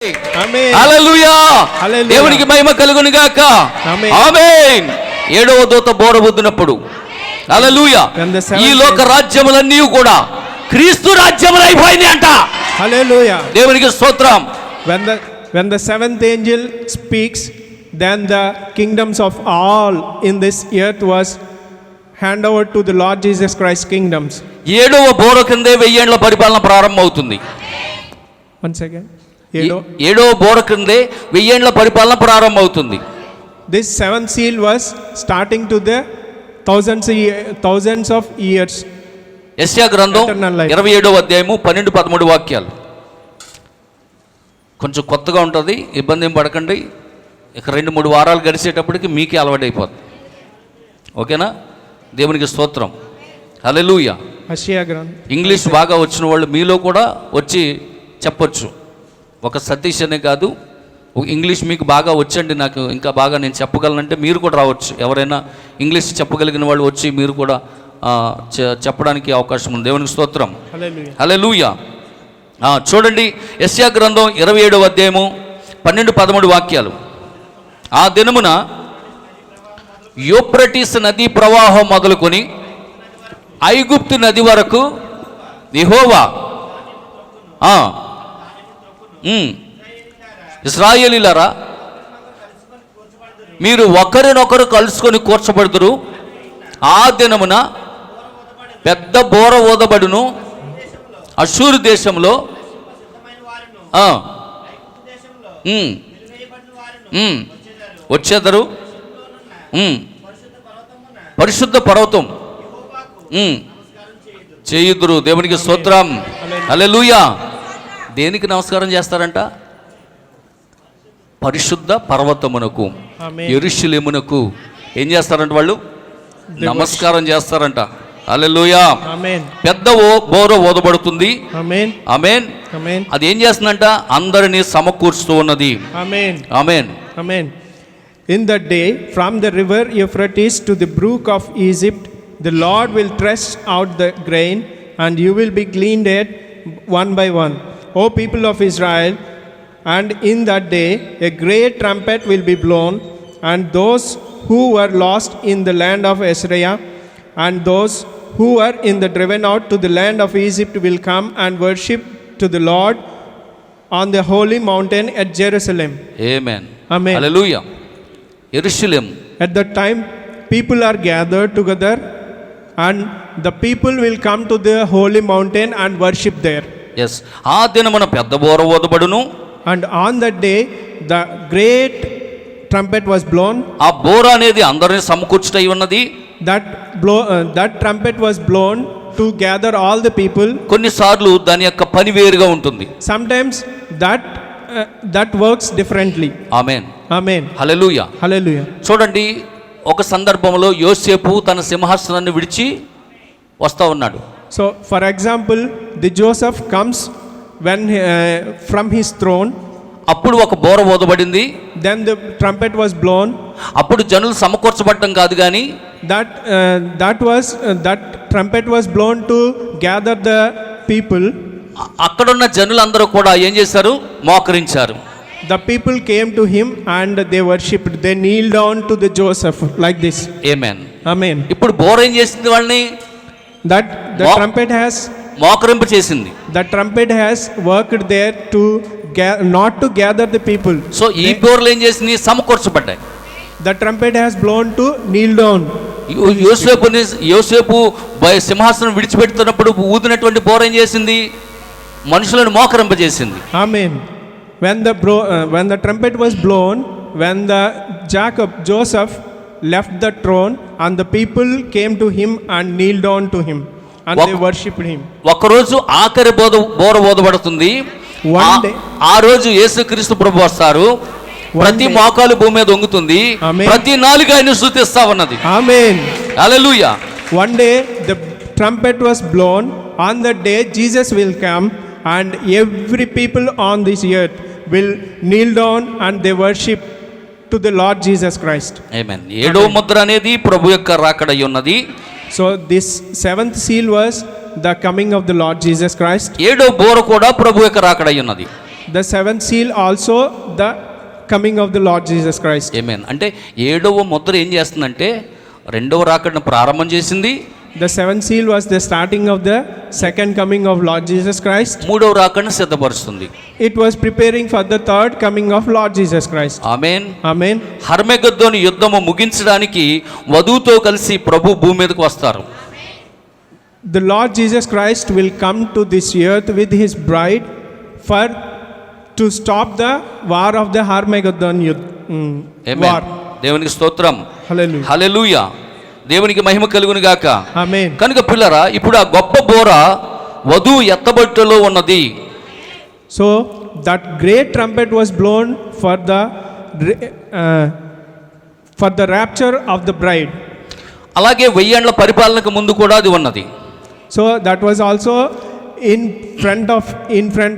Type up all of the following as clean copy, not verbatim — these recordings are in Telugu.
ఆమేన్. హల్లెలూయా. హల్లెలూయా. దేవునికి మహిమ కలుగును గాక. ఆమేన్. ఆమేన్. ఏడవ దూత బోర ఊదినప్పుడు హల్లెలూయా When the seventh ఈ లోక రాజ్యములన్నీ కూడా క్రీస్తు రాజ్యములు అయిపోయినాయి అంట. హల్లెలూయా. దేవునికి స్తోత్రం. When the seventh angel speaks, then the kingdoms of all in this earth was hand over to the Lord Jesus Christ kingdoms. ఏడవ బోర కిందే 1000 ఏళ్ల పరిపాలన ప్రారంభం అవుతుంది. Once again. ఏడవ బోర కిందే 1000 ఏళ్ల పరిపాలన ప్రారంభం అవుతుంది. This seventh seal was starting to the thousands of years. యెషయా గ్రంథం Eternal life. 27వ అధ్యాయము 12-13 వాక్యాలు. కొంచెం కొత్తగా ఉంటుంది, ఇబ్బంది ఏం పడకండి. ఇక 2-3 వారాలు గడిచేటప్పటికి మీకే అలవాటైపోతుంది. ఓకేనా? దేవునికి స్తోత్రం. హల్లెలూయా. యెషయా గ్రంథం. ఇంగ్లీష్ బాగా వచ్చిన వాళ్ళు మీలో కూడా వచ్చి చెప్పొచ్చు. ఒక సతీష్ అనే కాదు, ఇంగ్లీష్ మీకు బాగా వచ్చండి, నాకు ఇంకా బాగా నేను చెప్పగలనంటే మీరు కూడా రావచ్చు. ఎవరైనా ఇంగ్లీష్ చెప్పగలిగిన వాళ్ళు వచ్చి మీరు కూడా చెప్పడానికి అవకాశం ఉంది. దేవునికి స్తోత్రం. హల్లెలూయా. హల్లెలూయా. చూడండి, యెషయా గ్రంథం 27వ అధ్యాయము 12-13 వాక్యాలు. ఆ దినమున యూఫ్రటీస్ నదీ ప్రవాహం మొదలుకొని ఐగుప్తు నది వరకు యెహోవా ఇశ్రాయేలీయులారా, మీరు ఒకరినొకరు కలుసుకొని కూర్చబడుదురు. ఆ దినమున పెద్ద బోర ఊదబడును. అష్షూరు దేశంలో వచ్చేదరు. పరిశుద్ధ పర్వతం చేయుదురు. దేవునికి స్తోత్రం. హల్లెలూయా. దేనికి నమస్కారం చేస్తారంట? పరిశుద్ధ పర్వతమునకు, యెరూషలేమునకు ఏం చేస్తారంట? వాళ్ళు నమస్కారం చేస్తారంట. హల్లెలూయా. పెద్ద బోర ఊదబడుతుంది. ఆమేన్. ఆమేన్. అది ఏం చేస్తుందంట? అందరినీ సమకూర్చుతూ ఉన్నది. ఆమేన్. ఆమేన్. Amen. In that day, from the river Euphrates to the brook of Egypt, the Lord will thresh out the grain, and you will be gleaned it one by one, O people of Israel. And in that day, a great trumpet will be blown, and those who were lost in the land of Assyria, and those who were in the driven out to the land of Egypt will come and worship to the Lord on the holy mountain at Jerusalem. Amen. Amen. Hallelujah. Jerusalem. At that time, people are gathered together, and the people will come to the holy mountain and worship there. Yes. ఆ దినమున పెద్ద బోర ఊదబడును. And on that day, the great trumpet was blown. ఆ బోర అనేది అందరిని సమకూర్చుటై ఉన్నది. That trumpet was blown to gather all the people. కొన్నిసార్లు దాని యొక్క పని వేరుగా ఉంటుంది. Sometimes that works differently. Amen. Amen. Hallelujah. Hallelujah. చూడండి, ఒక సందర్భంలో యోసేపు తన సింహాసనాన్ని విడిచి వస్తా ఉన్నాడు. So for example, the Joseph comes when from his throne. అప్పుడు ఒక బోర ఊదబడింది. Then the trumpet was blown. అప్పుడు జనులు సమకూర్చబడటం కాదు కానీ that trumpet was blown to gather the people. అక్కడున్న జనులందరూ కూడా ఏం చేశారు? మోకరించారు. The people came to him and they worshipped. They kneeled down to the Joseph like this. Amen. Amen. ఇప్పుడు బోర ఏం చేసింది? వాళ్ళని that the trumpet has మోకరింప చేసింది. The trumpet has worked there to not to gather the people. So ఈ బోర్లు ఏం చేసింది? సమకూర్చబడ్డాయి. The trumpet has blown to kneel down. యోసేపు సింహాసనం విడిచిపెడుతున్నప్పుడు ఊదినటువంటి బోర ఏం చేసింది? మనుషులను మోకరింపజేసింది. Amen. When the trumpet was blown, when Joseph left the throne, and the people came to him and kneeled down to him, and they worshipped him. ఒకరోజు ఆఖరి బోర ఊదబడుతుంది. ఆ రోజు యేసుక్రీస్తు ప్రభు వస్తారు. ప్రతి మోకాలు భూమి మీద వంగుతుంది. ప్రతి నాలుక ఆయన స్తుతిస్తా ఉన్నది. ఆమేన్. హల్లెలూయా. One day the trumpet was blown. On that day Jesus will come, and every people on this earth will kneel down and they worship to the Lord Jesus Christ. Amen. ఏడో ముద్ర అనేది ప్రభు యొక్క రాకడ అయి ఉన్నది. So this seventh seal was the coming of the Lord Jesus Christ. ఏడో బోర కూడా ప్రభు యొక్క రాకడ అయి ఉన్నది. The seventh seal also the coming of the Lord Jesus Christ. ఆమేన్. అంటే 7వ ముద్ర ఏం చేస్తుందంటే రెండవ రాకడను ప్రారంభం చేసింది. The seventh seal was the starting of the second coming of Lord Jesus Christ. మూడవ రాకడను సిద్ధపరుస్తుంది. It was preparing for the third coming of Lord Jesus Christ. Amen. Amen. హర్మగెద్దోను యుద్ధము ముగించడానికి వధువుతో కలిసి ప్రభు భూమి మీదకు వస్తారు. The Lord Jesus Christ will come to this earth with his bride for to stop the war of the Armageddon amen. war. దేవునికి స్తోత్రం. Hallelujah. హల్లెలూయా. దేవునికి మహిమ కలుగును గాక. Amen. కనుక పిల్లరా ఇప్పుడు ఆ గొప్ప బోర వధువు ఎత్తబట్టులో ఉన్నది. So that great trumpet was blown for the rapture of the bride. అలాగే 1000 ఏండ్ల పరిపాలనకు ముందు కూడా అది ఉన్నది. So that was also in front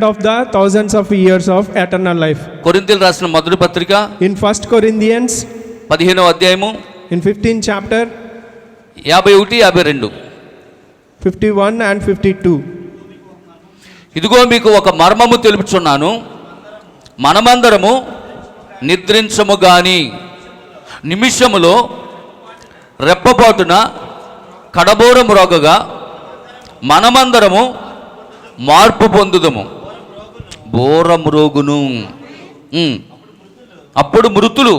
of the thousands of years of eternal life. కొరింథీయులకు రాసిన మొదటి పత్రిక In 1 Corinthians 15వ అధ్యాయము in 15th chapter 51 52 51 and 52. ఇదిగో మీకు ఒక మర్మము తెలుపుచున్నాను, మనమందరము నిద్రించము గాని నిమిషములో రెప్పపాటున కడబోర మ్రోగగా మనమందరము మార్పు పొందుదము. బోర మ్రోగును. అప్పుడు మృతులు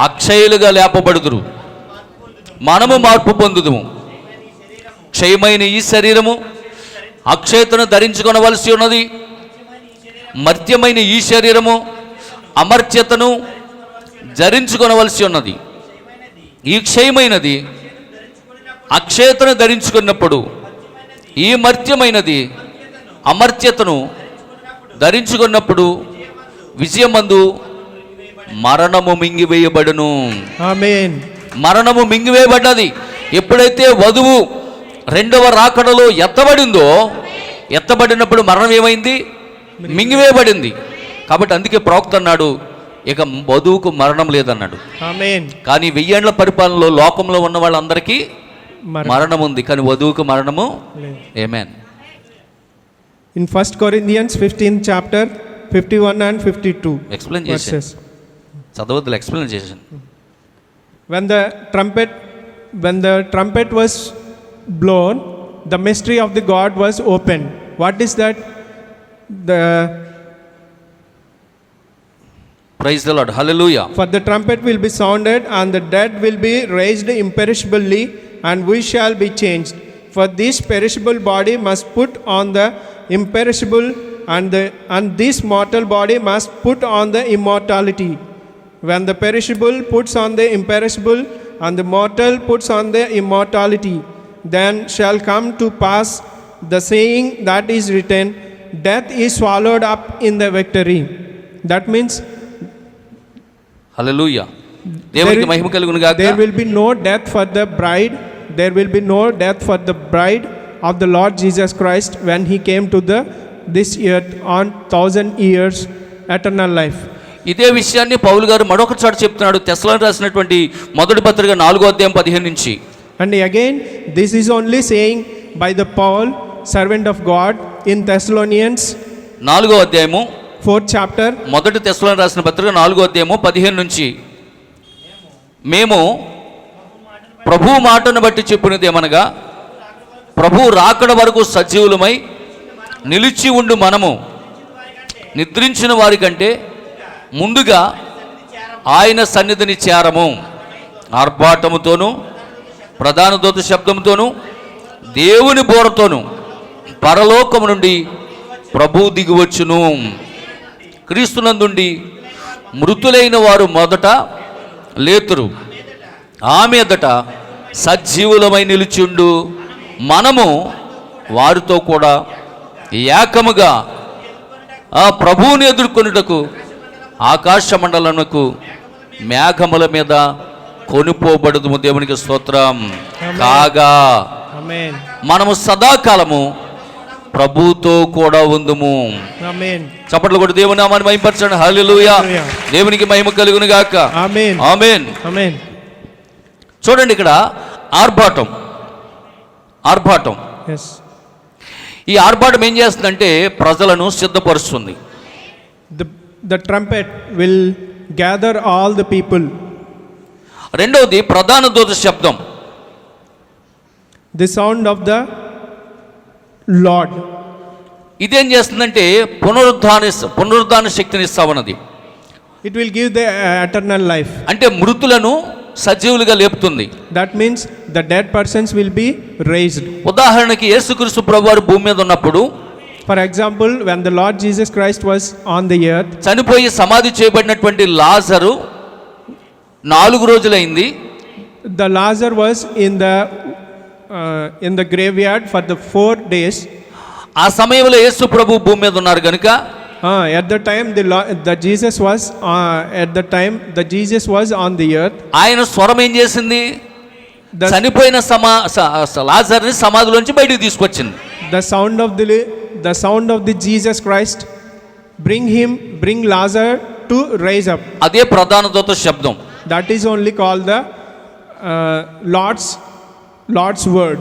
అక్షయులుగా లేపబడుదురు, మనము మార్పు పొందుదుము. క్షయమైన ఈ శరీరము అక్షయతను ధరించుకొనవలసి ఉన్నది, మర్త్యమైన ఈ శరీరము అమర్త్యతను ధరించుకొనవలసి ఉన్నది. ఈ క్షయమైనది అక్షయతను ధరించుకున్నప్పుడు ఈ మర్త్యమైనది అమర్త్యతను ధరించుకున్నప్పుడు విజయమందు మరణము మింగివేయబడును. Amen. మరణము మింగివేయబడ్డది. ఎప్పుడైతే వధువు రెండవ రాకడలో ఎత్తబడినప్పుడు మరణం ఏమైంది? మింగివేయబడింది. కాబట్టి అందుకే ప్రవక్త అన్నాడు, ఇక వధువుకు మరణం లేదన్నాడు. Amen. కానీ 1000 ఏండ్ల పరిపాలనలో లోకంలో ఉన్న వాళ్ళందరికీ మరణం ఉంది, కానీ వధువుకు మరణము ఆమేన్. In 1 Corinthians 15th chapter 51 and 52 explain చేశాను, verses. చదవద్దులు, ఎక్స్ప్లెయిన్ చేశాను. When the trumpet was blown, the mystery of the God was opened. What is that? Praise the Lord. Hallelujah. For the trumpet will be sounded, and the dead will be raised imperishably, and we shall be changed. For this perishable body must put on the imperishable, and this mortal body must put on the immortality. When the perishable puts on the imperishable, and the mortal puts on the immortality, then shall come to pass the saying that is written, death is swallowed up in the victory. That means హల్లెలూయా. దేవునికి మహిమ కలుగును గాక. there will be no death for the bride. There will be no death for the bride of the Lord Jesus Christ when he came to this earth on 1000 years eternal life. ఇదే విషయాన్ని పౌలు గారు మరొక చోట చెప్తున్నాడు, తెస్సలోనికీయులకు రాసినటువంటి మొదటి పత్రిక 4వ అధ్యాయం 15 నుంచి. And again this is only saying by the Paul, servant of God, in Thessalonians 4వ అధ్యాయము 4th chapter మొదటి తెస్సలోనికీయులకు రాసిన పత్రిక 4వ అధ్యాయము 15 నుంచి, మేము ప్రభు మాటను బట్టి చెప్పినది ఏమనగా, ప్రభు రాకడ వరకు సజీవులమై నిలిచి ఉండు మనము నిద్రించిన వారి కంటే ముందుగా ఆయన సన్నిధిని చేరము. ఆర్భాటముతోనూ ప్రధాన దూత శబ్దముతోనూ దేవుని బోరతోనూ పరలోకము నుండి ప్రభు దిగివచ్చును. క్రీస్తునందుండి మృతులైన వారు మొదట లేతురు, ఆ మీదట సజీవులమై నిలిచిండు మనము వారితో కూడా ఏకముగా ఆ ప్రభువుని ఎదుర్కొనుటకు ఆకాశ మండలమునకు మేఘముల మీద కొనుపోబడుదుము. దేవునికి స్తోత్రం. కాగా Amen. మనము సదాకాలము ప్రభువుతో కూడా ఉందుము. Amen. చప్పట్లు కొట్టి దేవుని నామాన్ని మహిమపరచండి. హల్లెలూయా. దేవునికి మహిమ కలుగును గాక. Amen. ఆమేన్. Amen. చూడండి, ఇక్కడ ఆర్భాటం. Yes. ఈ ఆర్భాటం ఏం చేస్తుందంటే ప్రజలను సిద్ధపరుస్తుంది. the trumpet will gather all the people. రెండవది ప్రధాన దూత శబ్దం. The sound of the Lord. ఇదేం చేస్తుందంటే పునరుద్ధాన శక్తిని ఇస్తామన్నది. It will give the eternal life. అంటే మృతులను సజీవులుగా లేపుతుంది. That means the dead persons will be raised. ఉదాహరణకి యేసుక్రీస్తు ప్రభువారు భూమి మీద ఉన్నప్పుడు, For example, when the Lord Jesus Christ was on the earth, చనిపోయి సమాధి చేయబడినటువంటి లాజరు 4 రోజులైంది. the Lazarus was in the graveyard for the 4 days. ఆ సమయంలో యేసు ప్రభు భూమి మీద ఉన్నారు కనుక At the time the Jesus was on the earth. ఆయన స్వరం ఏం చేసింది? The- చనిపోయిన లాజర్ని సమాధిలోంచి బయటికి తీసుకొచ్చింది. The sound of the Jesus Christ bring Lazarus to rise up. అదే ప్రధాన దూత శబ్దం. That is only called the Lord's word.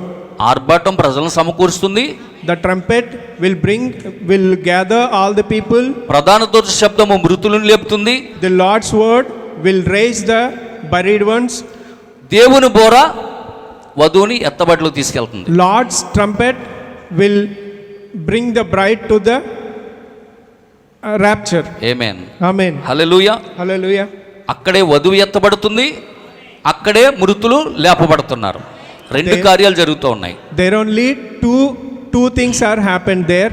ఆర్భాటం ప్రజలను సమకూరుస్తుంది. The trumpet will gather all the people. ప్రధాన దూత శబ్దము మృతులను లేపుతుంది. The Lord's word will raise the buried ones. దేవుని బోర వధువుని ఎత్తబడిలోకి తీసుకెళ్తుంది. Lord's trumpet will bring the bride to the rapture. Amen. Amen. Hallelujah. Hallelujah. అక్కడే వధువు ఎత్తబడుతుంది, అక్కడే మృతులు లేపబడుతున్నారు. 2 కార్యాలు జరుగుతూ ఉన్నాయి. There only two things are happened there.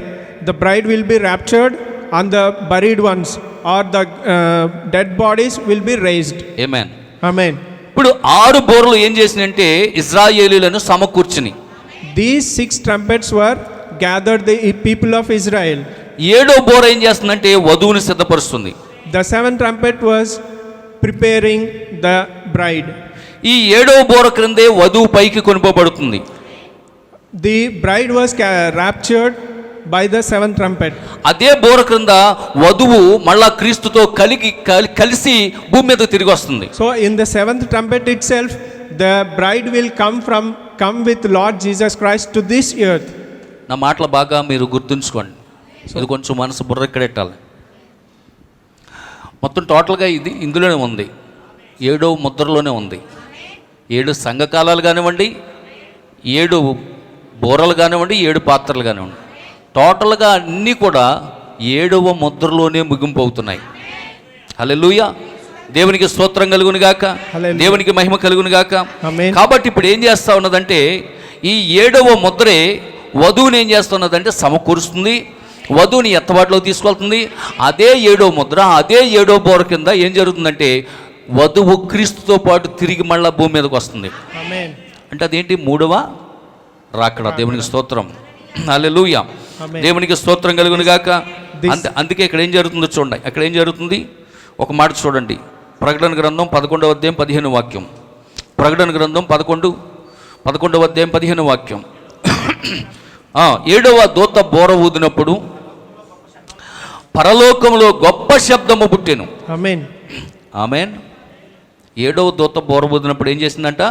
The bride will be raptured and the buried ones or the dead bodies will be raised. Amen. Amen. ఇప్పుడు 6 బోర్లు ఏం చేసినంటే ఇజ్రాయేలీలను సమకూర్చుని. These 6 trumpets were gathered the people of Israel. 7వ బోర ఏం చేస్తుందంటే వధువుని సిద్ధపరుస్తుంది. The 7th trumpet was preparing the bride. ఈ 7వ బోర క్రిందే వధువు పైకి కొనిపోబడుతుంది. The bride was raptured by the 7th trumpet. అదే బోర క్రింద వధువు మళ్ళా క్రీస్తుతో కలిసి భూమి మీద తిరిగి వస్తుంది. So in the 7th trumpet itself, the bride will come with Lord Jesus Christ to this earth. నా మాటలు బాగా మీరు గుర్తుంచుకోండి. ఇది కొంచెం మనసు బుర్ర ఎక్కడెట్టాలి. మొత్తం టోటల్గా ఇది ఇందులోనే ఉంది. 7వ ముద్రలోనే ఉంది. 7 సంఘకాలాలు కానివ్వండి, 7 బోరలు కానివ్వండి, 7 పాత్రలు కానివ్వండి, టోటల్గా అన్నీ కూడా 7వ ముద్రలోనే ముగింపు అవుతున్నాయి. హల్లెలూయా. దేవునికి స్తోత్రం కలుగును గాక. హల్లెలూయా. దేవునికి మహిమ కలుగును గాక. ఆమేన్. కాబట్టి ఇప్పుడు ఏం చేస్తా ఉన్నదంటే ఈ 7వ ముద్రే వధువుని ఏం చేస్తున్నదంటే సమకూరుస్తుంది, వధువుని ఎత్తబాటులో తీసుకెళ్తుంది. అదే 7వ ముద్ర, అదే 7వ బోర కింద ఏం జరుగుతుందంటే వధువు క్రీస్తుతో పాటు తిరిగి మళ్ళా భూమి మీదకి వస్తుంది. Amen. అంటే అదేంటి? 3వ రాకడ. దేవునికి స్తోత్రం. హల్లెలూయా. ఆమేన్. దేవునికి స్తోత్రం కలుగును గాక. అందుకే ఇక్కడ ఏం జరుగుతుందో చూడండి. అక్కడ ఏం జరుగుతుంది ఒక మాట చూడండి. ప్రకటన గ్రంథం 11వ అధ్యాయం 15వ వాక్యం. ప్రకటన గ్రంథం 11వ అధ్యాయం 15వ వాక్యం. 7వ దూత బోర ఊదినప్పుడు పరలోకంలో గొప్ప శబ్దము పుట్టెను. Amen. ఆమేన్. 7వ దూత బోర ఊదినప్పుడు ఏం చేసిందంట?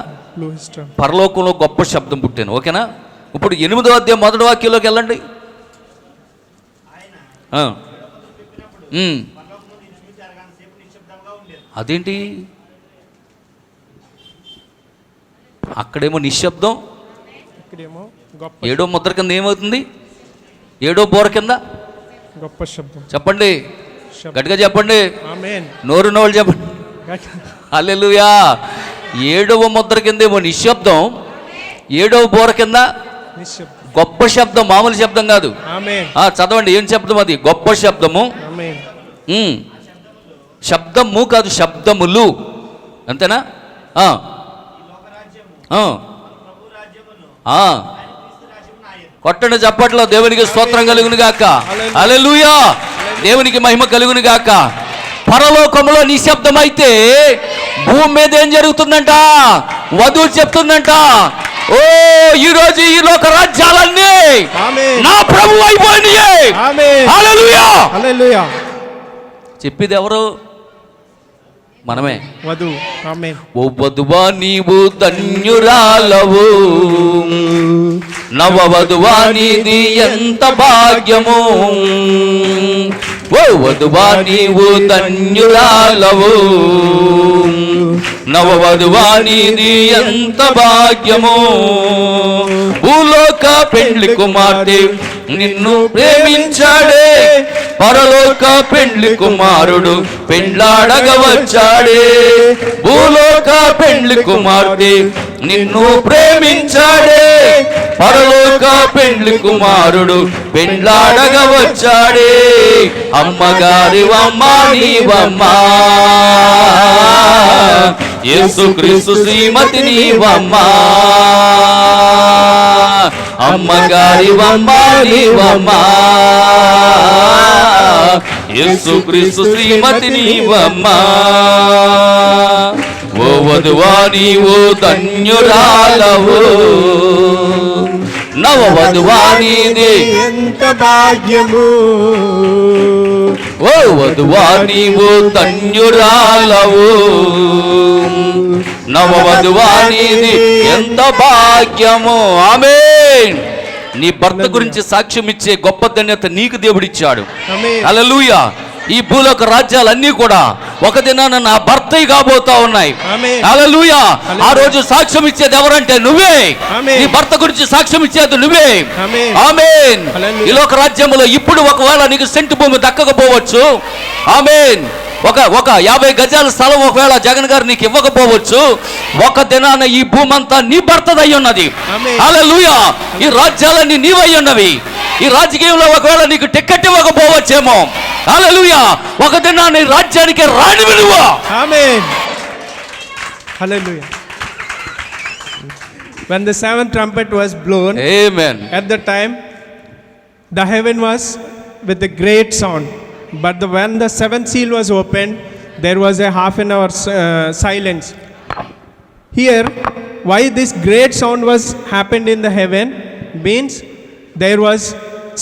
Louis trump. పరలోకంలో గొప్ప శబ్దం పుట్టాను. ఓకేనా? ఇప్పుడు 8వ అధ్యాయం 1వ వాక్యంలోకి వెళ్ళండి. అదేంటి? అక్కడేమో నిశ్శబ్దం, ఇక్కడేమో గొప్ప 7వ ముద్ర కింద ఏమవుతుంది? 7వ బోర కింద గొప్ప శబ్దం. చెప్పండి, గట్టిగా చెప్పండి, Amen. నోరు నోళ్ళు చెప్పండి. హల్లెలూయా. 7వ ముద్ర కింద ఏమో నిశ్శబ్దం, 7వ బోర కింద నిశ్శబ్దం. గొప్ప శబ్దం, మామూలు శబ్దం కాదు. Amen. చదవండి, ఏం శబ్దం అది? గొప్ప శబ్దము. Amen. శబ్దము కాదు, శబ్దములు. అంతేనా? కొట్టండి చప్పట్లో. దేవునికి స్తోత్రం కలుగును గాక. హల్లెలూయా. దేవునికి మహిమ కలుగును గాక. పరలోకంలో నిశ్శబ్దం అయితే భూమి మీద ఏం జరుగుతుందంట? వధువు చెప్తుందంట, ఓ ఈరోజు ఈ లోక రాజ్యాలన్నీ Amen. నా ప్రభువు అయిపోయినాయి. Amen. హల్లెలూయా. Hallelujah. చెప్పేది ఎవరు? మనమే. వధు. Amen. ఓ వధువా నీవు ధన్యురాలవు, నవ వధువా నీది ఎంత భాగ్యము. ఓ వధువా నీవు ధన్యురాలవు, నవవధువా నీది ఎంత భాగ్యము. భూలోక పెండ్లి కుమార్తె నిన్ను ప్రేమించాడే, పరలోక పెండ్లి కుమారుడు పెండ్లాడగ వచ్చాడే. భూలోక పెండ్లి కుమార్తె నిన్ను ప్రేమించాడే, పరలోక పెండ్లి కుమారుడు పెండ్లాడగ వచ్చాడే. అమ్మగారివమ్మ నీవమ్మా, యేసుక్రీస్తు శ్రీమతి నీవమ్మా. అమ్మగారివమ్మ నీవమ్మా, యేసుక్రీస్తు శ్రీమతి నీవమ్మా. ఓ వధువా నీవు ధన్యురాలవు, నవవధువా నీది ఎంత భాగ్యము. ఓ వధువా నీవు ధన్యురాలవు, నవవధువా నీది ఎంత భాగ్యము. ఆమేన్. నీ భర్త గురించి సాక్ష్యం ఇచ్చే గొప్ప ధన్యత నీకు దేవుడిచ్చాడు. హల్లెలూయా. ఈ భూలోక రాజ్యాలన్నీ కూడా ఒక దినాన నా భర్త కాబోతా ఉన్నాయి. హల్లెలూయా. ఆ రోజు సాక్ష్యం ఇచ్చేది ఎవరంటే నువ్వే. నీ భర్త గురించి సాక్ష్యం ఇచ్చేది నువ్వే. ఆమేన్. ఈ లోక రాజ్యంలో ఇప్పుడు ఒకవేళ నీకు సెంటు భూమి దక్కకపోవచ్చు. ఆమేన్. ఒక 50 గజాల స్థలం ఒకవేళ జగన్ గారు నీకు ఇవ్వకపోవచ్చు. ఒక దినాన ఈ భూమి అంతా నీ భర్తదై ఉన్నది. హల్లెలూయా. ఈ రాజ్యాలన్నీ నీవై ఉన్నవి. ఈ రాజకీయంలో ఒకవేళ నీకు టికెట్ ఇవ్వకపోవచ్చేమో. హల్లెలూయా. ఒక దినాన ఈ రాజ్యానికి రాణి విలువ. ఆమేన్. హల్లెలూయా. When the seventh trumpet was blown, Amen. at the time the heaven was with a great sound. But when the seventh seal was opened, there was a half an hour silence. Here, why this great sound was happened in the heaven means there was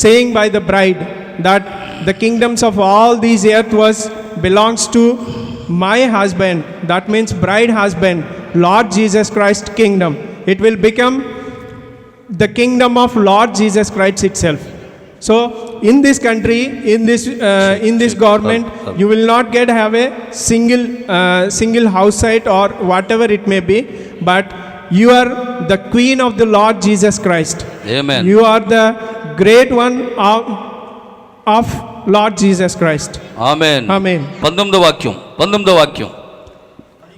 saying by the bride that the kingdoms of all these earth belongs to my husband. That means bride husband, Lord Jesus Christ kingdom. It will become the kingdom of Lord Jesus Christ itself. So in this country, in this government, you will not have a single house site or whatever it may be, but you are the queen of the Lord Jesus Christ. Amen. You are the great one of Lord Jesus Christ. Amen. Amen. 19వ వాక్యం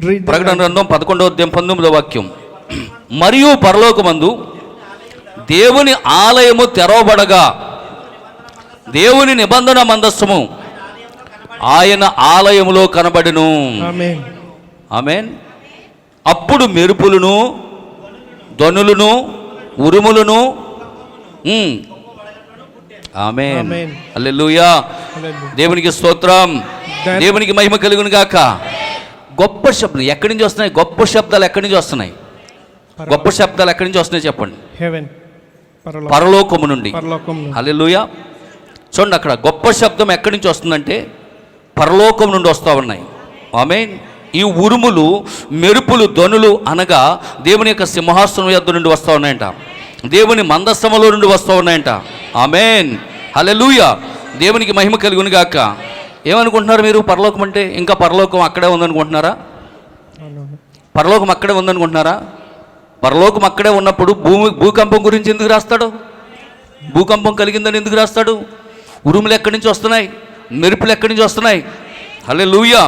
Read the ప్రకటన గ్రంథం 11వ అధ్యాయం 19వ వాక్యం. మరియు పరలోకమందు దేవుని ఆలయము తెరవబడగా దేవుని నిబంధన మందస్సము ఆయన ఆలయములో కనబడెను. Amen. ఆమేన్. అప్పుడు మెరుపులను, ధ్వనులను, ఉరుములను. ఆమేన్. Amen. హల్లెలూయా. Hallelujah. దేవునికి స్తోత్రం. దేవునికి మహిమ కలుగును గాక. గొప్ప శబ్దం ఎక్కడి నుంచి వస్తున్నాయి? గొప్ప శబ్దాలు ఎక్కడి నుంచి వస్తున్నాయి? గొప్ప శబ్దాలు ఎక్కడి నుంచి వస్తున్నాయి చెప్పండి? Heaven. పరలోకము నుండి. పరలోకం. హల్లెలూయా. చూడండి, అక్కడ గొప్ప శబ్దం ఎక్కడి నుంచి వస్తుందంటే పరలోకం నుండి వస్తూ ఉన్నాయి. ఆమేన్. ఈ ఉరుములు, మెరుపులు, ధ్వనులు అనగా దేవుని యొక్క సింహాసనం యొద్ద నుండి వస్తూ ఉన్నాయంట. దేవుని మందస్థములో నుండి వస్తూ ఉన్నాయంట. ఆమేన్. హల్లెలూయా. దేవునికి మహిమ కలుగును గాక. ఏమనుకుంటున్నారు మీరు? పరలోకం అంటే ఇంకా పరలోకం అక్కడే ఉందనుకుంటున్నారా? పరలోకం అక్కడే ఉందనుకుంటున్నారా? పరలోకం అక్కడే ఉన్నప్పుడు భూకంపం గురించి ఎందుకు రాస్తాడు? భూకంపం కలిగిందని ఎందుకు రాస్తాడు? ఉరుములు ఎక్కడి నుంచి వస్తున్నాయి? మెరుపులు ఎక్కడి నుంచి వస్తున్నాయి? హల్లెలూయా.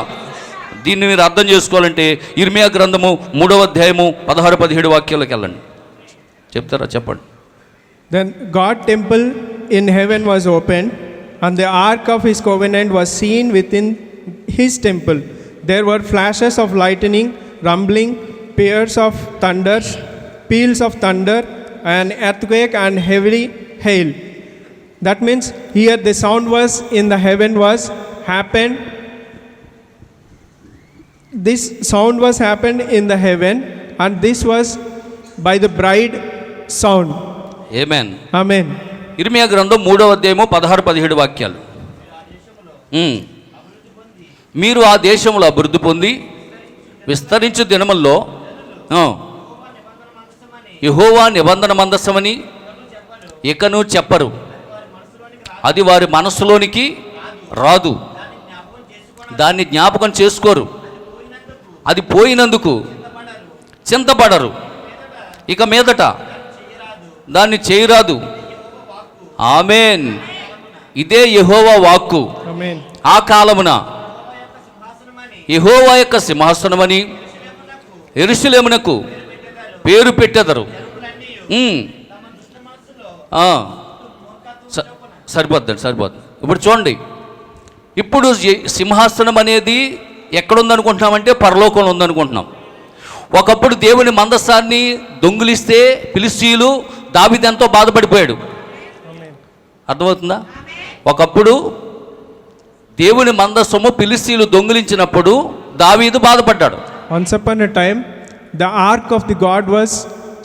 దీన్ని మీరు అర్థం చేసుకోవాలంటే ఇర్మియా గ్రంథము 3వ అధ్యాయము 16-17 వాక్యాలకు వెళ్ళండి. చెప్తారా? చెప్పండి. Then God temple in heaven was opened, and the ark of his covenant was seen within his temple. There were flashes of lightning, rumbling, peals of thunders, peals of thunder, an earthquake and heavy hail. That means here the sound was in the heaven was happened. This sound was happened in the heaven, and this was by the bride sound. Amen. Amen. ఇర్మియా గ్రంథం 3వ అధ్యాయము 16-17 వాక్యాలు. మీరు ఆ దేశంలో అభివృద్ధి పొంది విస్తరించు దినముల్లో యెహోవా నిబంధన మందసమని ఇకను చెప్పరు. అది వారి మనసులోనికి రాదు, దాన్ని జ్ఞాపకం చేసుకోరు, అది పోయినందుకు చింతపడరు, ఇక మీదట దాన్ని చేయరాదు. ఆమేన్. ఇదే యెహోవా వాక్కు. Amen. ఆ కాలమున యెహోవా యొక్క సింహాసనమని యెరూషలేమునకు పేరు పెట్టెదరు. సరిపోద్ది. ఇప్పుడు చూడండి, ఇప్పుడు సింహాసనం అనేది ఎక్కడుందనుకుంటున్నామంటే పరలోకంలో ఉందనుకుంటున్నాం. ఒకప్పుడు దేవుని మందసాన్ని దొంగిలిస్తే ఫిలిష్తీయులు దావీదు ఎంతో బాధపడిపోయాడు. అర్థమవుతుందా? ఒకప్పుడు దేవుని మందసము ఫిలిష్తీయులు దొంగిలించినప్పుడు దావీదు బాధపడ్డాడు. Once upon a time, the ark of the God was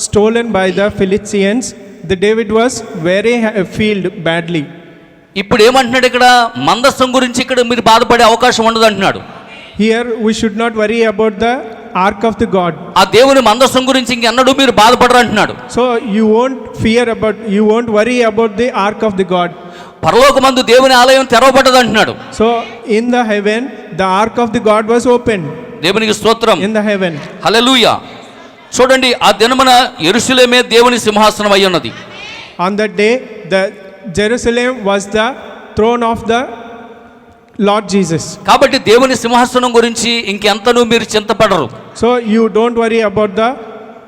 stolen by the Philistines. The David was very filled badly. ఇప్పుడు ఏమంటున్నాడు ఇక్కడ? మందసం గురించి ఇక్కడ మీరు బాధపడే అవకాశం ఉండదు అంటున్నాడు. Here we should not worry about the ark of the God. ఆ దేవుని మందసం గురించి ఇంకెన్నడూ మీరు బాధపడరు అంటున్నాడు. So you won't worry about the ark of the God. పరలోకమందు దేవుని ఆలయం తెరవబడ్డది అంటున్నాడు. So in the heaven, the ark of the God was opened. దేవునికి స్తోత్రం. In the heaven. హల్లెలూయా. చూడండి, ఆ దినమున యెరూషలేమే దేవుని సింహాసనం అయి ఉన్నది. On that day, the Jerusalem was the throne of the Lord Jesus. కాబట్టి దేవుని సింహాసనం గురించి ఇంకెంతనూ మీరు చింతపడరు. So you don't worry about the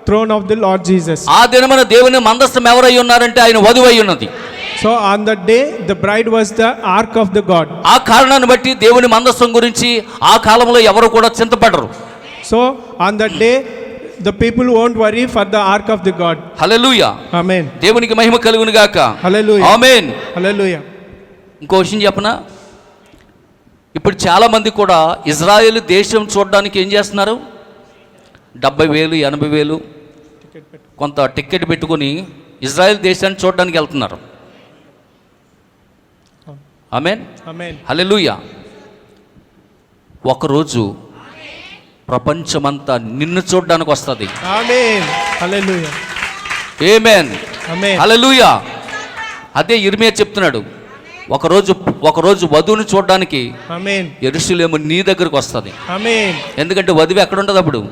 throne of the Lord Jesus. ఆ దినమున దేవుని మందసం ఎవరై ఉన్నారంటే ఆయన వధువై ఉన్నది. So on that day, the bride was the ark of the God. ఆ కారణాన్ని బట్టి దేవుని మందసం గురించి ఆ కాలంలో ఎవరు కూడా చింతపడరు. So on that day, the people won't worry for the ark of the God. Hallelujah. Amen. దేవునికి మహిమ కలుగును గాక. Hallelujah. ఆమేన్. Hallelujah. ఇంకో విషయం చెప్పనా? ఇప్పుడు చాలామంది కూడా ఇజ్రాయేల్ దేశం చూడడానికి ఏం చేస్తున్నారు? 70,000 80,000 కొంత టికెట్ పెట్టుకొని ఇజ్రాయెల్ దేశాన్ని చూడడానికి వెళ్తున్నారు. ఆమేన్. Amen. హల్లెలూయా. ఒకరోజు ప్రపంచమంతా నిన్ను చూడడానికి వస్తుంది. Amen. Hallelujah. ఆమేన్. Amen. హల్లెలూయా. అదే ఇర్మియా చెప్తున్నాడు, ఒకరోజు వధువుని చూడడానికి Amen. యెరూషలేము నీ దగ్గరకు వస్తుంది. Amen. ఎందుకంటే వధువు ఎక్కడ ఉంటుంది? అప్పుడు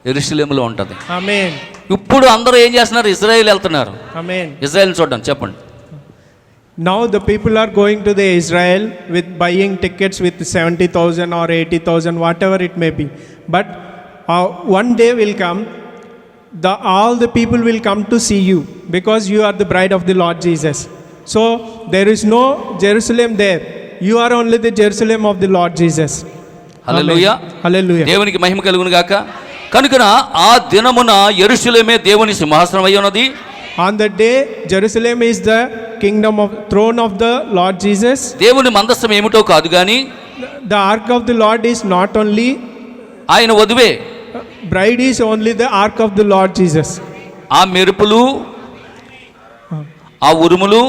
యెరూషలేములో ఉంటుంది. Amen. ఇప్పుడు అందరూ ఏం చేస్తున్నారు? ఇజ్రాయెల్ వెళ్తున్నారు. Amen. ఇజ్రాయెల్ చూడడానికి. చెప్పండి. Now the people are going to the Israel with buying tickets with 70,000 or 80,000, whatever it may be. But one day will come, all the people will come to see you because you are the bride of the Lord Jesus. So there is no Jerusalem there. You are only the Jerusalem of the Lord Jesus. Hallelujah. Hallelujah. దేవునికి మహిమ కలుగును గాక. కనుకన ఆ దినమున యెరూషలేమే దేవుని సింహాసనం అయి ఉన్నది. On that day, Jerusalem is the throne of the Lord Jesus. దేవుని మందసం ఏమిటో కాదు కానీ The ark of the Lord is not only, ఆయన వధువే. bride is only the ark of the Lord Jesus. ఆ మెరుపులు, ఆ ఉరుములు,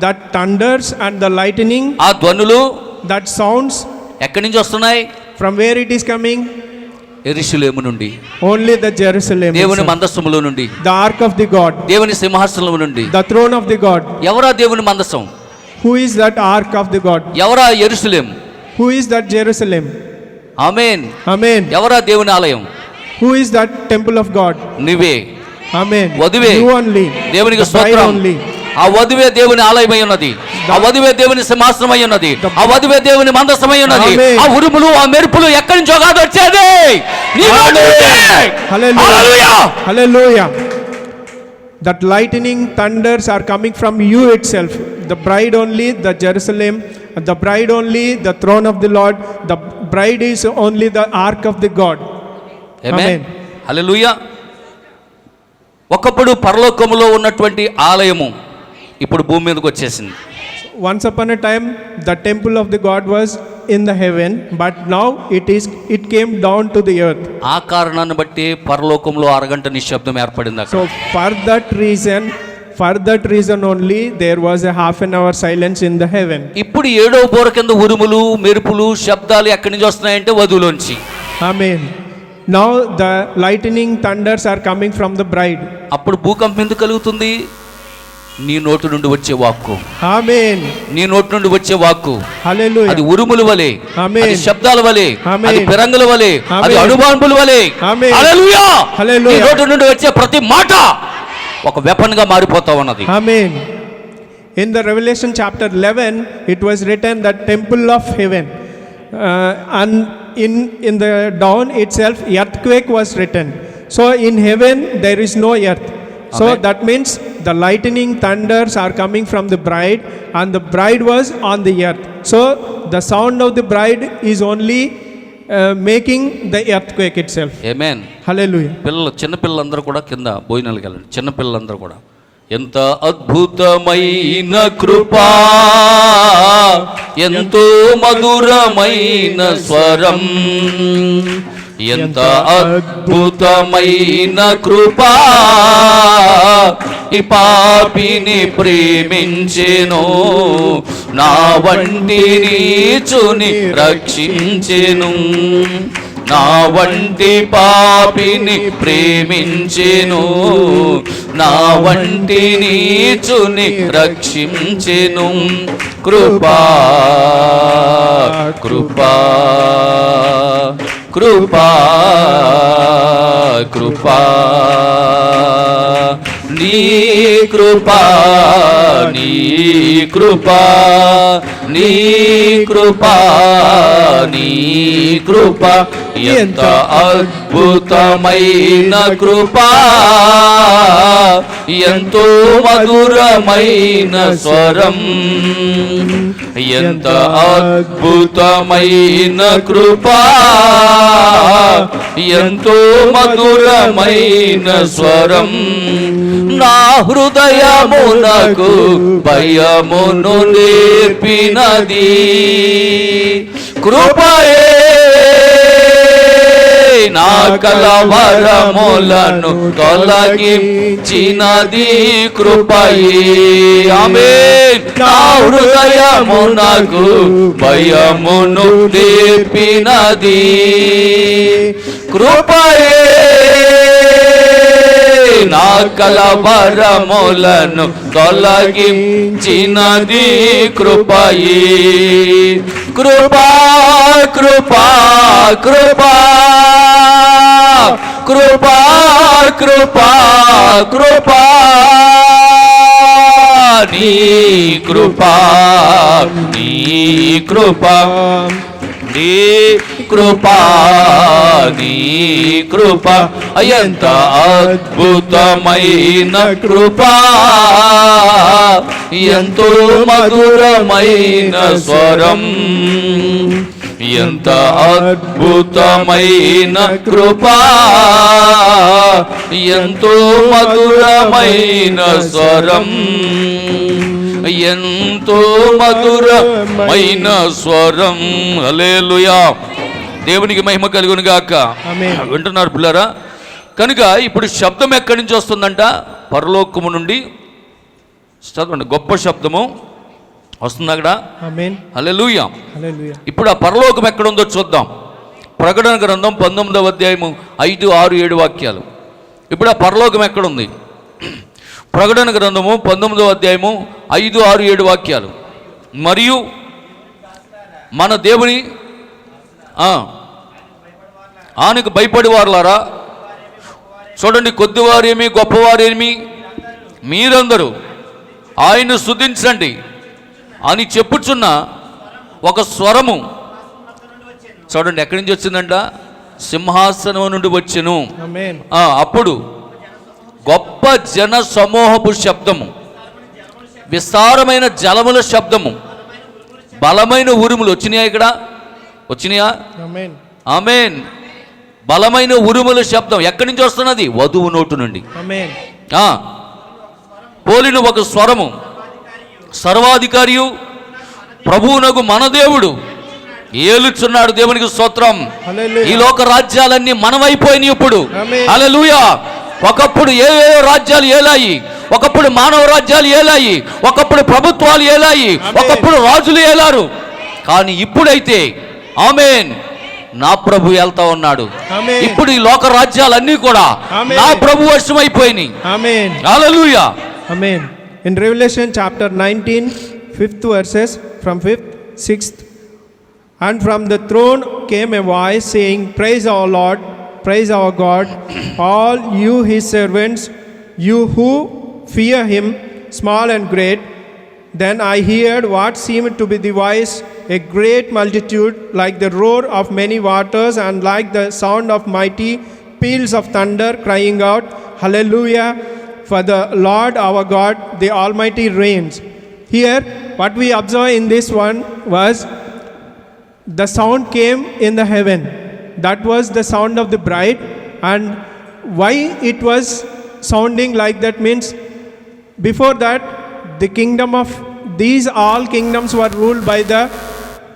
That thunders and the lightning, ఆ ధ్వనులు that sounds, ఎక్కడి నుంచి వస్తున్నాయి? from where it is coming? యెరూషలేము నుండి, Only the Jerusalem. దేవుని itself. మందసములో నుండి, The ark of the God, దేవుని సింహాసనం నుండి. the throne of the God. ఎవరా దేవుని మందసం? Who is that ark of the God? ఎవరా యెరూషలేం? Who is that Jerusalem? Amen. Amen. ఎవరా దేవుని ఆలయం? Who is that temple of God? నువ్వే. Amen. వధువే. You only. దేవునికి The bride స్తోత్రం. only. ఆ వధువే దేవుని ఆలయమై ఉన్నది. ఆ వధువే దేవుని సింహాసనమై ఉన్నది. ఆ వధువే దేవుని మందసమై ఉన్నది. Amen. ఆ ఉరుములు, ఆ మెరుపులు ఎక్కడి నుంచో కాదు వచ్చేది. నీలో నుండే. Hallelujah. Hallelujah. Hallelujah. That lightning thunders are coming from you itself. The bride only, the Jerusalem, the bride only, the throne of the Lord. The bride is only the ark of the God. Amen. Amen. హల్లెలూయా. ఒకప్పుడు పరలోకములో ఉన్నటువంటి ఆలయము ఇప్పుడు భూమి మీదకి వచ్చేసింది. Once upon a time, the temple of the God was in the heaven, but now it came down to the earth. ఆ కారణాన్ని బట్టి పరలోకంలో అరగంట నిశ్శబ్దం ఏర్పడింది అక్కడ. So for that reason only, there was a half an hour silence in the heaven. ఇప్పుడు 7వ బోర కింద ఉరుములు, మెరుపులు, శబ్దాలు ఎక్కడి నుంచి వస్తున్నాయంటే వధువులోంచి. Amen. Now the lightning thunders are coming from the bride. అప్పుడు భూకంపం ఎందుకు కలుగుతుంది? నీ నోటి నుండి వచ్చే వాక్కు, Amen. నీ నోటి నుండి వచ్చే వాక్కు Hallelujah. అది ఉరుముల వలె, Amen. అది శబ్దాల వలె, Amen. అది పెరంగుల వలె, Amen. అది అణుబాంబుల వలె. Amen. హల్లెలూయా. Hallelujah. నీ నోటి నుండి వచ్చే ప్రతి మాట ఒక వెపన్ గా మారిపోతా ఉన్నది. Amen. In the Revelation chapter 11, it was written that temple of heaven, and in the dawn itself, earthquake was written. So in heaven there is no earth. So Amen. that means the lightning thunders are coming from the bride, and the bride was on the earth. So the sound of the bride is only making the earthquake itself. Amen. Hallelujah. చిన్న పిల్లలందరూ కూడా కింద భోజనాలకు వెళ్ళండి. చిన్న పిల్లలందరూ కూడా ఎంత అద్భుతమైన కృపా, ఎంతో మధురమైన స్వరం, ఎంత అద్భుతమైన కృపా, ఈ పాపిని ప్రేమించెను, నా వంటి నీచుని రక్షించెను, నా వంటి పాపిని ప్రేమించెను, నా వంటి నీచుని రక్షించెను. కృపా కృపా కృపా కృపా, నీ కృపా నీ కృపా నీ కృపా నీ కృపా, ఎంత అద్భుతమైన కృపా, ఎంతో మధురమైన స్వరం, ఎంత అద్భుతమైన కృపా, ఎంతో మధురమైన స్వరం, నా హృదయమునకు భయమును నేర్పినది కృపయే, నా కలవరములను తొలగించినది కృపయే. ఆమేన్. నా హృదయమునకు భయమును నేర్పినది కృపయే, నా కలవరములను తొలగించినది కృపయే. కృపా కృపా కృపా కృపా కృపా కృపా, నీ కృపా నీ కృపా నీ కృపా నీ కృపా, ఎంత అద్భుతమైన కృపా, ఎంతో మధురమైన స్వరం, ఎంత అద్భుతమైన కృపా, ఎంతో మధురమైన స్వరం, ఎంతో మధురమైన స్వరం. హల్లెలూయా. దేవునికి మహిమ కలుగును గాక. ఆమేన్. వింటున్నారు పిల్లరా? కనుక ఇప్పుడు శబ్దం ఎక్కడి నుంచి వస్తుందంట? పరలోకము నుండి. చదవండి, గొప్ప శబ్దము వస్తుంది అక్కడ. ఆమేన్. హల్లెలూయా. Hallelujah. ఇప్పుడు ఆ పరలోకం ఎక్కడుందో చూద్దాం. ప్రకటన గ్రంథం 19వ అధ్యాయము 5, 6, 7 వాక్యాలు. ఇప్పుడు ఆ పరలోకం ఎక్కడుంది? ప్రకటన గ్రంథము 19వ అధ్యాయము 5, 6, 7 వాక్యాలు. మరియు మన దేవుని ఆయనకు భయపడి వారులారా, చూడండి, కొద్దివారేమి గొప్పవారేమి మీరందరూ ఆయన్ను స్తుతించండి అని చెప్పుచున్న ఒక స్వరము, చూడండి ఎక్కడి నుంచి వచ్చిందంట? సింహాసనం నుండి వచ్చెను. ఆమేన్. అప్పుడు గొప్ప జన సమూహపు శబ్దము, విస్తారమైన జలముల శబ్దము, బలమైన ఉరుములు వచ్చినాయా? ఇక్కడ వచ్చినాయా? ఆమేన్. ఆమేన్. బలమైన ఉరుముల శబ్దం ఎక్కడి నుంచి వస్తున్నది? వధువు నోటు నుండి. ఆమేన్. పోలిన ఒక స్వరము, సర్వాధికారియు ప్రభువునకు మన దేవుడు ఏలుచున్నాడు. దేవునికి స్తోత్రం. హల్లెలూయా. ఈ లోక రాజ్యాలన్నీ మనమైపోయినాయి ఇప్పుడు. ఆమేన్. హల్లెలూయా. ఒకప్పుడు ఏ రాజ్యాలు ఏలాయి, ఒకప్పుడు మానవ రాజ్యాలు ఏలాయి, ఒకప్పుడు ప్రభుత్వాలు ఏలాయి, ఒకప్పుడు రాజులు ఏలారు. కానీ ఇప్పుడైతే ఆమేన్, నా ప్రభు వెళ్తా ఉన్నాడు. ఆమేన్. ఇప్పుడు ఈ లోక రాజ్యాలన్నీ కూడా ఆమేన్. నా ప్రభు వశమైపోయినాయి. ఆమేన్. హల్లెలూయా. Amen. In Revelation chapter 19, 5th verses, from 5th, 6th, and from the throne came a voice saying, Praise our Lord, praise our God, all you his servants, you who fear him, small and great. Then I heard what seemed to be the voice, a great multitude, like the roar of many waters, and like the sound of mighty peals of thunder, crying out, Hallelujah, for the Lord our God, the Almighty reigns. Here, what we observe in this one was the sound came in the heaven. That was the sound of the bride. And why it was sounding like that means, before that, the kingdom of these all kingdoms were ruled by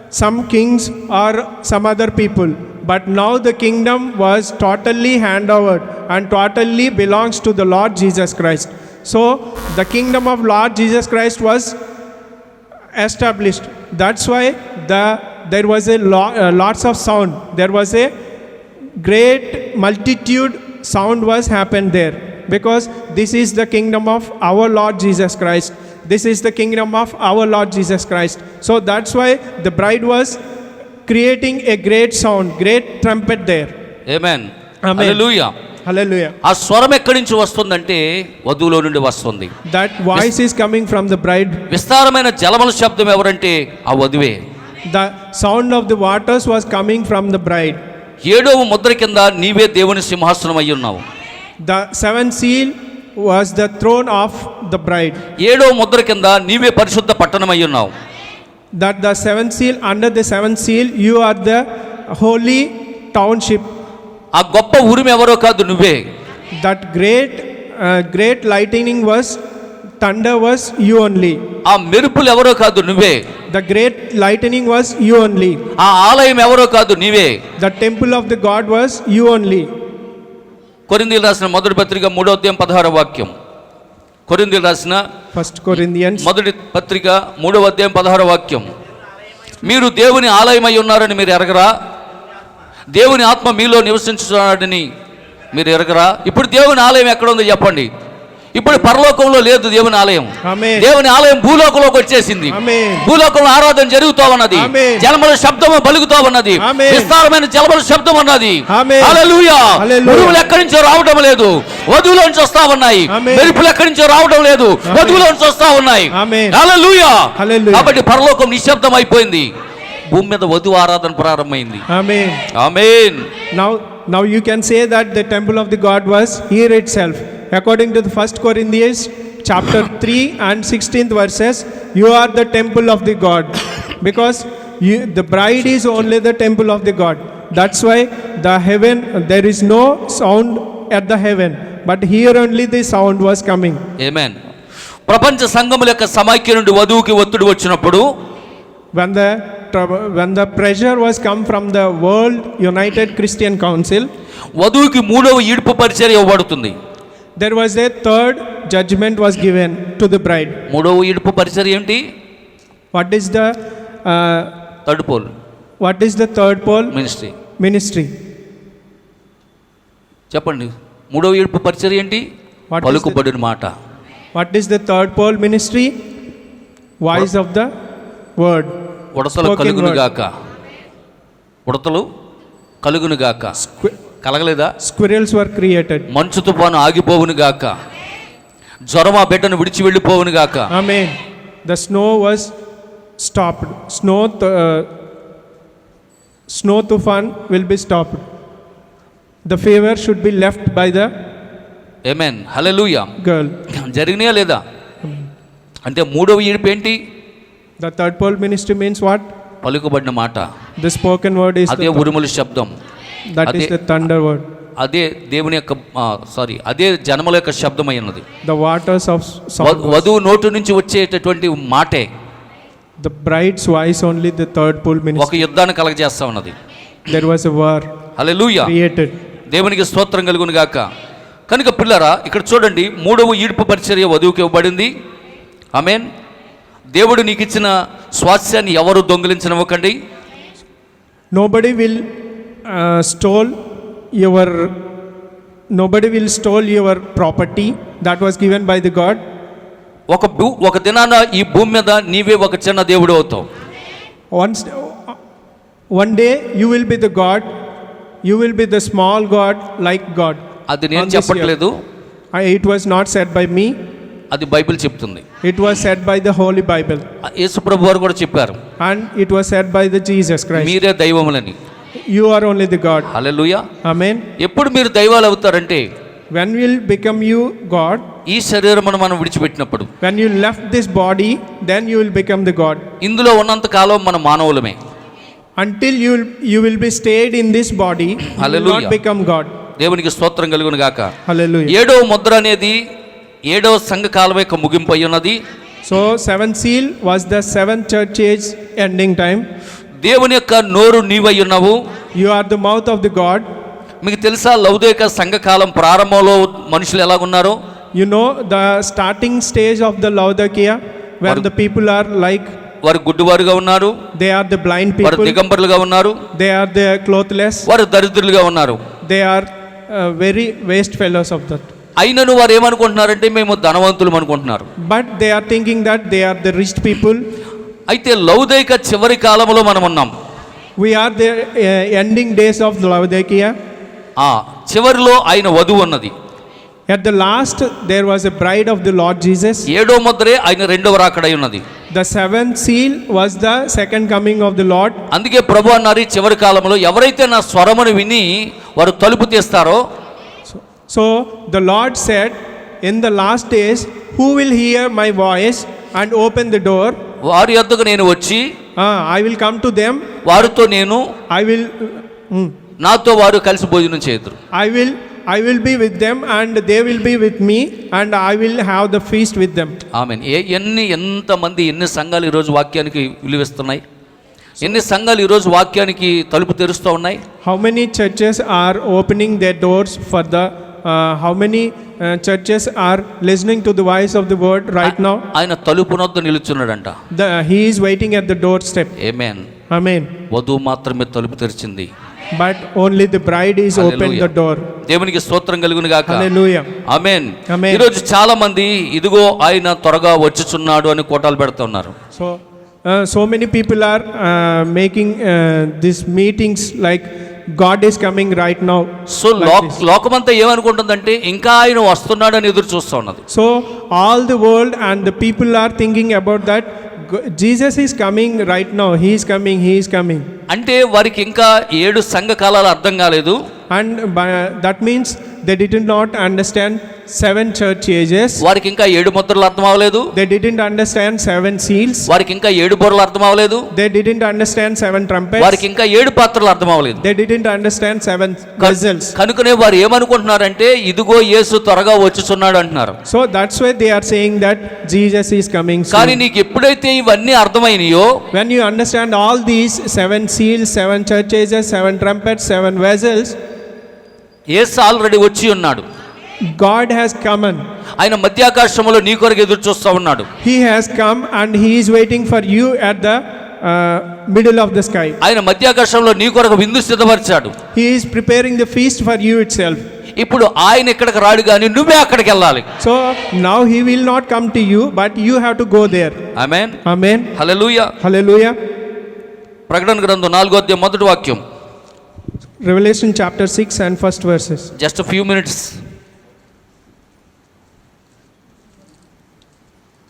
some kings or some other people. But now the kingdom was totally handed over and totally belongs to the Lord Jesus Christ. So the kingdom of Lord Jesus Christ was established. That's why there was lots of sound. There was a great multitude sound was happened there, because this is the kingdom of our Lord Jesus Christ. This is the kingdom of our Lord Jesus Christ. So that's why the bride was creating a great sound, great trumpet there. Amen. Amen. Hallelujah. Hallelujah. ఆ స్వరం ఎక్కడి నుంచి వస్తుందంటే వధువులో నుండి వస్తుంది. That voice is coming from the bride. విస్తారమైన జలముల శబ్దం ఎవరంటే ఆ వధువే. The sound of the waters was coming from the bride. ఏడవ ముద్ర కింద నీవే దేవుని సింహాసనం అయి ఉన్నావు. The seventh seal was the throne of the bride. ఏడవ ముద్ర కింద నీవే పరిశుద్ధ పట్టణం అయి ఉన్నావు. That the seventh seal, under the seventh seal, you are the holy township. ఆ గొప్ప ఉరుము ఎవరో కాదు నువ్వే. That great lightning was, thunder was you only. ఆ మెరుపులు ఎవరో కాదు నువ్వే. The great lightning was you only. ఆ ఆలయం ఎవరో కాదు నీవే. The temple of the God was you only. కొరింథీయులకు రాసిన మొదటి పత్రిక 3వ అధ్యాయం 16వ వాక్యం. కొరింథీయులకు రాసిన 1 Corinthians మొదటి పత్రిక 3వ అధ్యాయం 16వ వాక్యం. మీరు దేవుని ఆలయమై ఉన్నారని మీరు ఎరగరా? దేవుని ఆత్మ మీలో నివసించున్నాడని మీరు ఎరగరా? ఇప్పుడు దేవుని ఆలయం ఎక్కడ ఉందో చెప్పండి. ఇప్పుడు పరలోకంలో లేదు దేవుని ఆలయం. Amen. దేవుని ఆలయం భూలోకంలోకి వచ్చేసింది. Amen. భూలోకంలో ఆరాధన జరుగుతూ ఉన్నది. Amen. జలముల శబ్దము పలుకుతూ ఉన్నది. Amen. విస్తారమైన జలముల శబ్దం ఉన్నది. Amen. హల్లెలూయా. Hallelujah. ఉరుములు ఎక్కడి నుంచో రావడం లేదు, వధువులోంచి వస్తా ఉన్నాయి. Amen. మెరుపులు ఎక్కడి నుంచో రావడం లేదు, వధువులోంచి వస్తా ఉన్నాయి. Amen. హల్లెలూయా. Hallelujah. కాబట్టి పరలోకం నిశ్శబ్దం అయిపోయింది, భూమి మీద వధువు ఆరాధన ప్రారంభమైంది. Amen. Amen. Now you can say that the temple of the God was here itself. According to the 1 Corinthians chapter 3 and 16th verses, you are the temple of the God, because the bride is only the temple of the God. That's why the heaven, there is no sound at the heaven, but here only the sound was coming. ఆమేన్. ప్రపంచ సంఘముల యొక్క సమైక్య నుండి వధువుకి ఒత్తిడి వచ్చినప్పుడు, When the pressure was come from the World United Christian Council, వధువుకి మూడవ ఈడ్పు పరిచర్య ఇవ్వబడుతుంది. there was a third judgment was given to the bride. మూడవ ఈడ్పు పరిచర్య ఏంటి? What is the third pole third pole ministry. చెప్పండి, మూడవ ఈడ్పు పరిచర్య ఏంటి? What is పలుకుబడిన మాట. What is the third pole ministry? Voice of the word. ఉడతలు Spoken కలుగును word. గాక. ఉడతలు కలుగును గాక. కలగలేదా? Squirrels were created. మంచు తుఫాను ఆగిపోవును గాక. జ్వరం ఆ బిడ్డను విడిచి వెళ్ళిపోవును గాక. Amen. The snow was stopped. Snow tufan will be stopped. The fever should be left by the amen. Hallelujah. girl. జరిగినాయా లేదా? అంటే మూడవ ఈడ్పు ఏంటి? The third pole ministry means what? పలుకుబడిన మాట. The spoken word is అదే ఉరుముల శబ్దం. that is the thunder word. అదే దేవుని యొక్క అదే జనముల యొక్క శబ్దమై ఉన్నది. The waters of sound. వధువు నోటు నుంచి వచ్చేటటువంటి మాటే The bride's voice only the third pole ఒక ministry. యుద్ధాన్ని కలగజేస్తా ఉన్నది. There was a war hallelujah. created. దేవునికి స్తోత్రం కలుగును గాక. కనుక పిల్లరా, ఇక్కడ చూడండి, మూడవ ఈడ్పు పరిచర్య వధువుకి ఇవ్వబడింది. ఆమేన్. దేవుడు నీకు ఇచ్చిన స్వాస్థ్యాన్ని ఎవరు దొంగిలించనివ్వకండి. Nobody will stole your property that was given by the God. ఒక దినాన ఈ భూమి మీద నీవే ఒక చిన్న దేవుడు అవుతావు. One day you will be the God, you will be the small God like God. అది నేను చెప్పట్లేదు, It was not said by me, అది బైబిల్ చెప్తుంది. it was said by the Holy Bible, యేసు ప్రభు వారు కూడా చెప్పారు, and it was said by the Jesus Christ. మీరే దైవములని. You are only the God. Hallelujah. Amen. ఎప్పుడు మీరు దైవాలు అవుతారంటే When will become you God? ఈ శరీరమును మనం విడిచిపెట్టినప్పుడు. When you left this body, then you will become the God. ఇందులో ఉన్నంత కాలం మన మానవులమే. Until you will be stayed in this body, you will Hallelujah. not become God. దేవునికి స్తోత్రం కలుగును గాక. Hallelujah. 7వ ముద్ర అనేది 7వ సంఘ కాలం యొక్క ముగింపు అయి ఉన్నది. So seventh seal was the seventh church age ending time. దేవుని యొక్క నోరు నీవై ఉన్నావు. You are the mouth of the God. మీకు తెలుసా లౌదోయిక సంఘకాలం ప్రారంభంలో మనుషులు ఎలాగున్నారో? You know the starting stage of the Laodicea, where the people are like, వారు గుడ్డివారుగా ఉన్నారు, they are the blind వారు people, దిగంబరులుగా ఉన్నారు, they are the clothless, వారు దరిద్రులుగా ఉన్నారు. they are very waste fellows of that. అయినను వారు ఏమనుకుంటున్నారంటే మేము ధనవంతులు అనుకుంటున్నారు. But they are thinking that they are the rich people. అయితే లౌదోయిక చివరి కాలంలో మనం ఉన్నాం. We are the ending days of the Laodicea. చివరిలో ఆయన వధువు ఉన్నది. At the last there was a bride of the Lord Jesus. 7వ ముద్రే ఆయన రెండవ రాకడై ఉన్నది. The seventh seal was the second coming of the Lord. అందుకే ప్రభు అన్నారు, ఈ చివరి కాలంలో ఎవరైతే నా స్వరమును విని వారు తలుపు తీస్తారో, So the Lord said, in the last days, who will hear my voice and open the door? వారి యొద్దకు నేను వచ్చి I will come to them. వారితో నేను నాతో వారు కలిసి భోజనం చేదురు. I will be with them and they will be with me and I will have the feast with them. ఆమేన్. ఎంతమంది ఎన్ని సంఘాలు ఈరోజు వాక్యానికి విలువిస్తున్నాయి? ఎన్ని సంఘాలు ఈరోజు వాక్యానికి తలుపు తెరుస్తూ ఉన్నాయి? How many churches are opening their doors for the how many churches are listening to the voice of the word right now? ఆయన తలుపునొద్ద నిలుచున్నాడంట. He is waiting at the doorstep. Amen. Amen. వధువు మాత్రమే తలుపు తెరిచింది. But only the bride is opened the door. దేవునికి స్తోత్రం కలుగును గాక. Hallelujah. ఆమేన్. Amen. ఈ రోజు చాలా మంది ఇదిగో ఆయన త్వరగా వచ్చుచున్నాడు అని కోటాలు పెడుతున్నారు. So many people are making these meetings like God is coming right now. So లోకమంతా ఏమనుకుంటుందంటే ఇంకా ఆయన వస్తున్నాడు అని ఎదురు చూస్తూ ఉన్నది. So all the world and the people are thinking about that Jesus is coming right now. He is coming. అంటే వారికి ఇంకా 7 సంఘ కాలాలు అర్థం కాలేదు. And that means they did not understand 7 church ages. వారికి ఇంకా 7 ముద్రలు అర్థం అవ్వలేదు. They didn't understand 7 seals. వారికి ఇంకా 7 బొర్రలు అర్థం అవ్వలేదు. They didn't understand 7 trumpets. వారికి ఇంకా 7 పాత్రలు అర్థం అవ్వలేదు. They didn't understand 7 vessels. కనుకనే వారు ఏమనుకుంటున్నారంటే ఇదిగో యేసు త్వరగా వచ్చుచున్నాడు అంటున్నారు. So that's why they are saying that Jesus is coming soon. కానీ నీకు ఎప్పుడైతే ఇవన్నీ అర్థమైనయో, when you understand all these 7 seals, 7 church ages, 7 trumpets, 7 vessels, Yesu already వచ్చి ఉన్నాడు. God has come. ఆయన మధ్యాకాశంలో నీ కొరకు ఎదురు చూస్తూ ఉన్నాడు. He has come and he is waiting for you at the middle of the sky. ఆయన మధ్యాకాశంలో నీ కొరకు విందు సిద్ధపరిచాడు. He is preparing the feast for you itself. ఇప్పుడు ఆయన ఇక్కడికి రాడు కానీ నువ్వే అక్కడికి వెళ్ళాలి. So now he will not come to you but you have to go there. Amen. Amen. Hallelujah. Hallelujah. ప్రకటన గ్రంథం 4వ అధ్యాయం మొదటి వాక్యం. Revelation chapter 6 and first verses. Just a few minutes.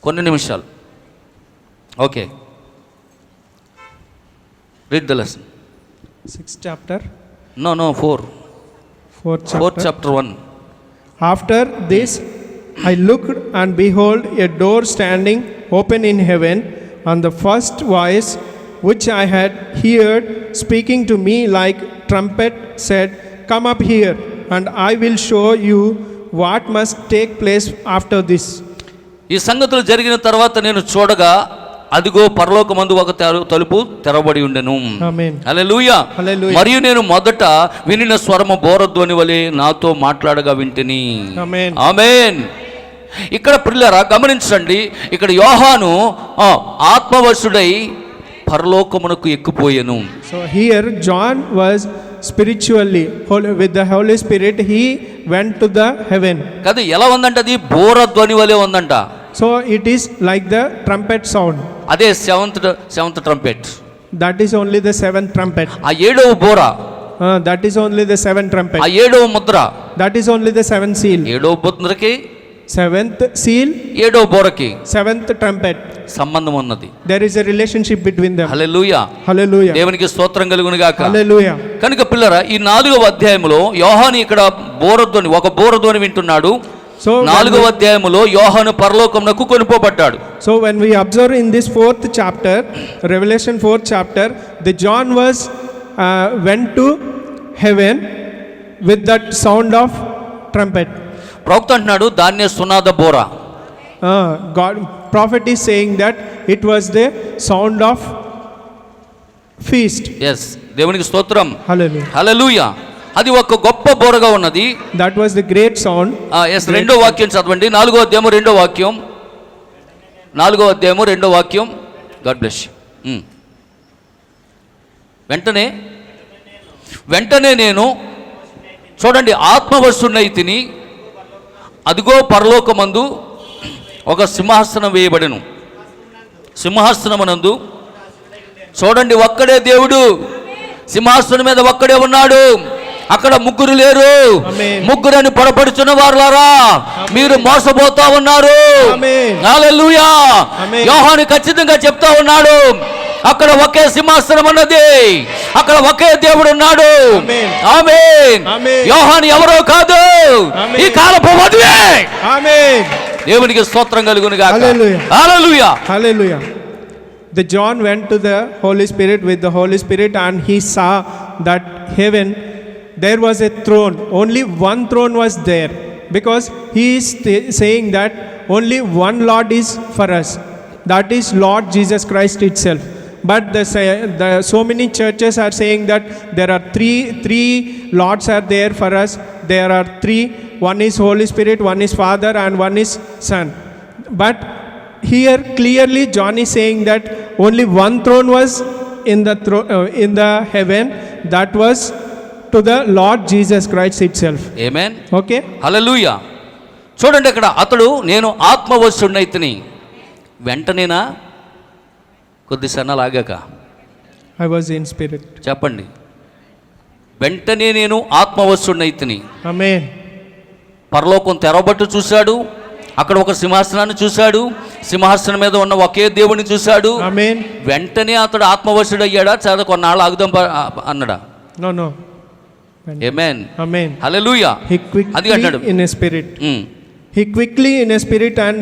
కొన్ని నిమిషాలు. Okay. Read the lesson. 6th chapter. No, 4. 4th chapter 1. After this I looked and behold a door standing open in heaven, and the first voice which I had heard speaking to me like trumpet said, come up here and I will show you what must take place after this. ఈ సంగతులు జరిగిన తర్వాత నేను చూడగా అదిగో పరలోకమందు ఒక తలుపు తెరవబడి ఉండెను. ఆమేన్. హల్లెలూయా. హల్లెలూయా. మరియు నేను మొదట వినిన స్వరము బోరధ్వని వలె నాతో మాట్లాడగా వింటిని. ఆమేన్. ఆమేన్. ఇక్కడ ప్రియులారా గమనించండి, ఇక్కడ యోహాను ఆత్మవశుడై పరలోకమునకు ఎక్కిపోయెను. So here John was spiritually with the Holy Spirit, he went to the heaven. కదా ఎలా ఉందంట, అది బోరధ్వని వలె ఉందంట. So it is like the trumpet sound. అదే seventh trumpet. That is only the seventh trumpet. ఆ ఏడవ బోర, That is only the seventh trumpet. ఆ ఏడవ Mudra, That is only the seventh seal. ఏడవ ముద్రకి Seventh seal, ఏడవ బోరకి seventh trumpet. సంబంధం ఉన్నది. There is a relationship between them. Hallelujah. Hallelujah. దేవునికి స్తోత్రం కలుగును గాక. Hallelujah. కనుక పిల్లరా, ఈ 4వ అధ్యాయంలో యోహాను ఇక్కడ ఒక బోరధ్వని వింటున్నాడు. So 4వ అధ్యాయములో యోహాను పరలోకమునకు కొనిపోబడ్డాడు. So when we observe in this 4th chapter, Revelation 4th chapter, the John went to heaven with that sound of trumpet. ప్రవక్త అంటున్నాడు దాన్నే సునాద బోర. God prophet is saying that it was the sound of feast. Yes, దేవునికి స్తోత్రం. Hallelujah. హల్లెలూయా. అది ఒక గొప్ప బోరగా ఉన్నది. That was the great sound. Yes, రెండో వాక్యం చదవండి. 4వ అధ్యాయము 2వ వాక్యం. 4వ అధ్యాయము 2వ వాక్యం. God bless you. వెంటనే నేను చూడండి ఆత్మవశుడైతిని, అదిగో పరలోకమందు ఒక సింహాసనం వేయబడెను. సింహాసనమునందు చూడండి ఒక్కడే దేవుడు, సింహాసనం మీద ఒక్కడే ఉన్నాడు. అక్కడ ముగ్గురు లేరు. ముగ్గురని పొరపడుచున్న వారులారా, మీరు మోసపోతా ఉన్నారు. హల్లెలూయా. యోహాను ఖచ్చితంగా చెప్తా ఉన్నాడు, అక్కడ ఒకే సింహాసనం ఉన్నది, అక్కడ ఒకే దేవుడు ఉన్నాడు. ఆమేన్. యోహాను ఎవరో కాదు, ఈ కాలపు వధువే. ఆమేన్. దేవునికి స్తోత్రం కలుగును గాక. హల్లెలూయా. హల్లెలూయా. Hallelujah. The John went to the Holy Spirit with the Holy Spirit, and he saw that heaven, there was a throne. Only one throne was there, because he is saying that only one Lord is for us. That is Lord Jesus Christ itself. But so many churches are saying that there are three lords are there for us. There are three. One is Holy Spirit, one is Father, and one is Son. But here clearly John is saying that only one throne was in the heaven. That was to the Lord Jesus Christ itself. Amen. Okay. హల్లెలూయా. చూడండి అక్కడ అతడు నేను ఆత్మవశుడైతిని. వెంటనేనా కొద్ది సన్నాలు ఆగాక I was in spirit. చెప్పండి. వెంటనే నేను ఆత్మవశుడైతిని. Amen. పరలోకం తెరవబట్టు చూశాడు. అక్కడ ఒక సింహాసనాన్ని చూశాడు. సింహాసనం మీద ఉన్న ఒకే దేవుని చూశాడు. Amen. వెంటనే అతడు ఆత్మవశుడయ్యాడా, చాలా కొన్నాళ్ళు ఆగుదాం అన్నాడా? No. Amen. Amen. Hallelujah. He quickly in a spirit. He quickly in a spirit, and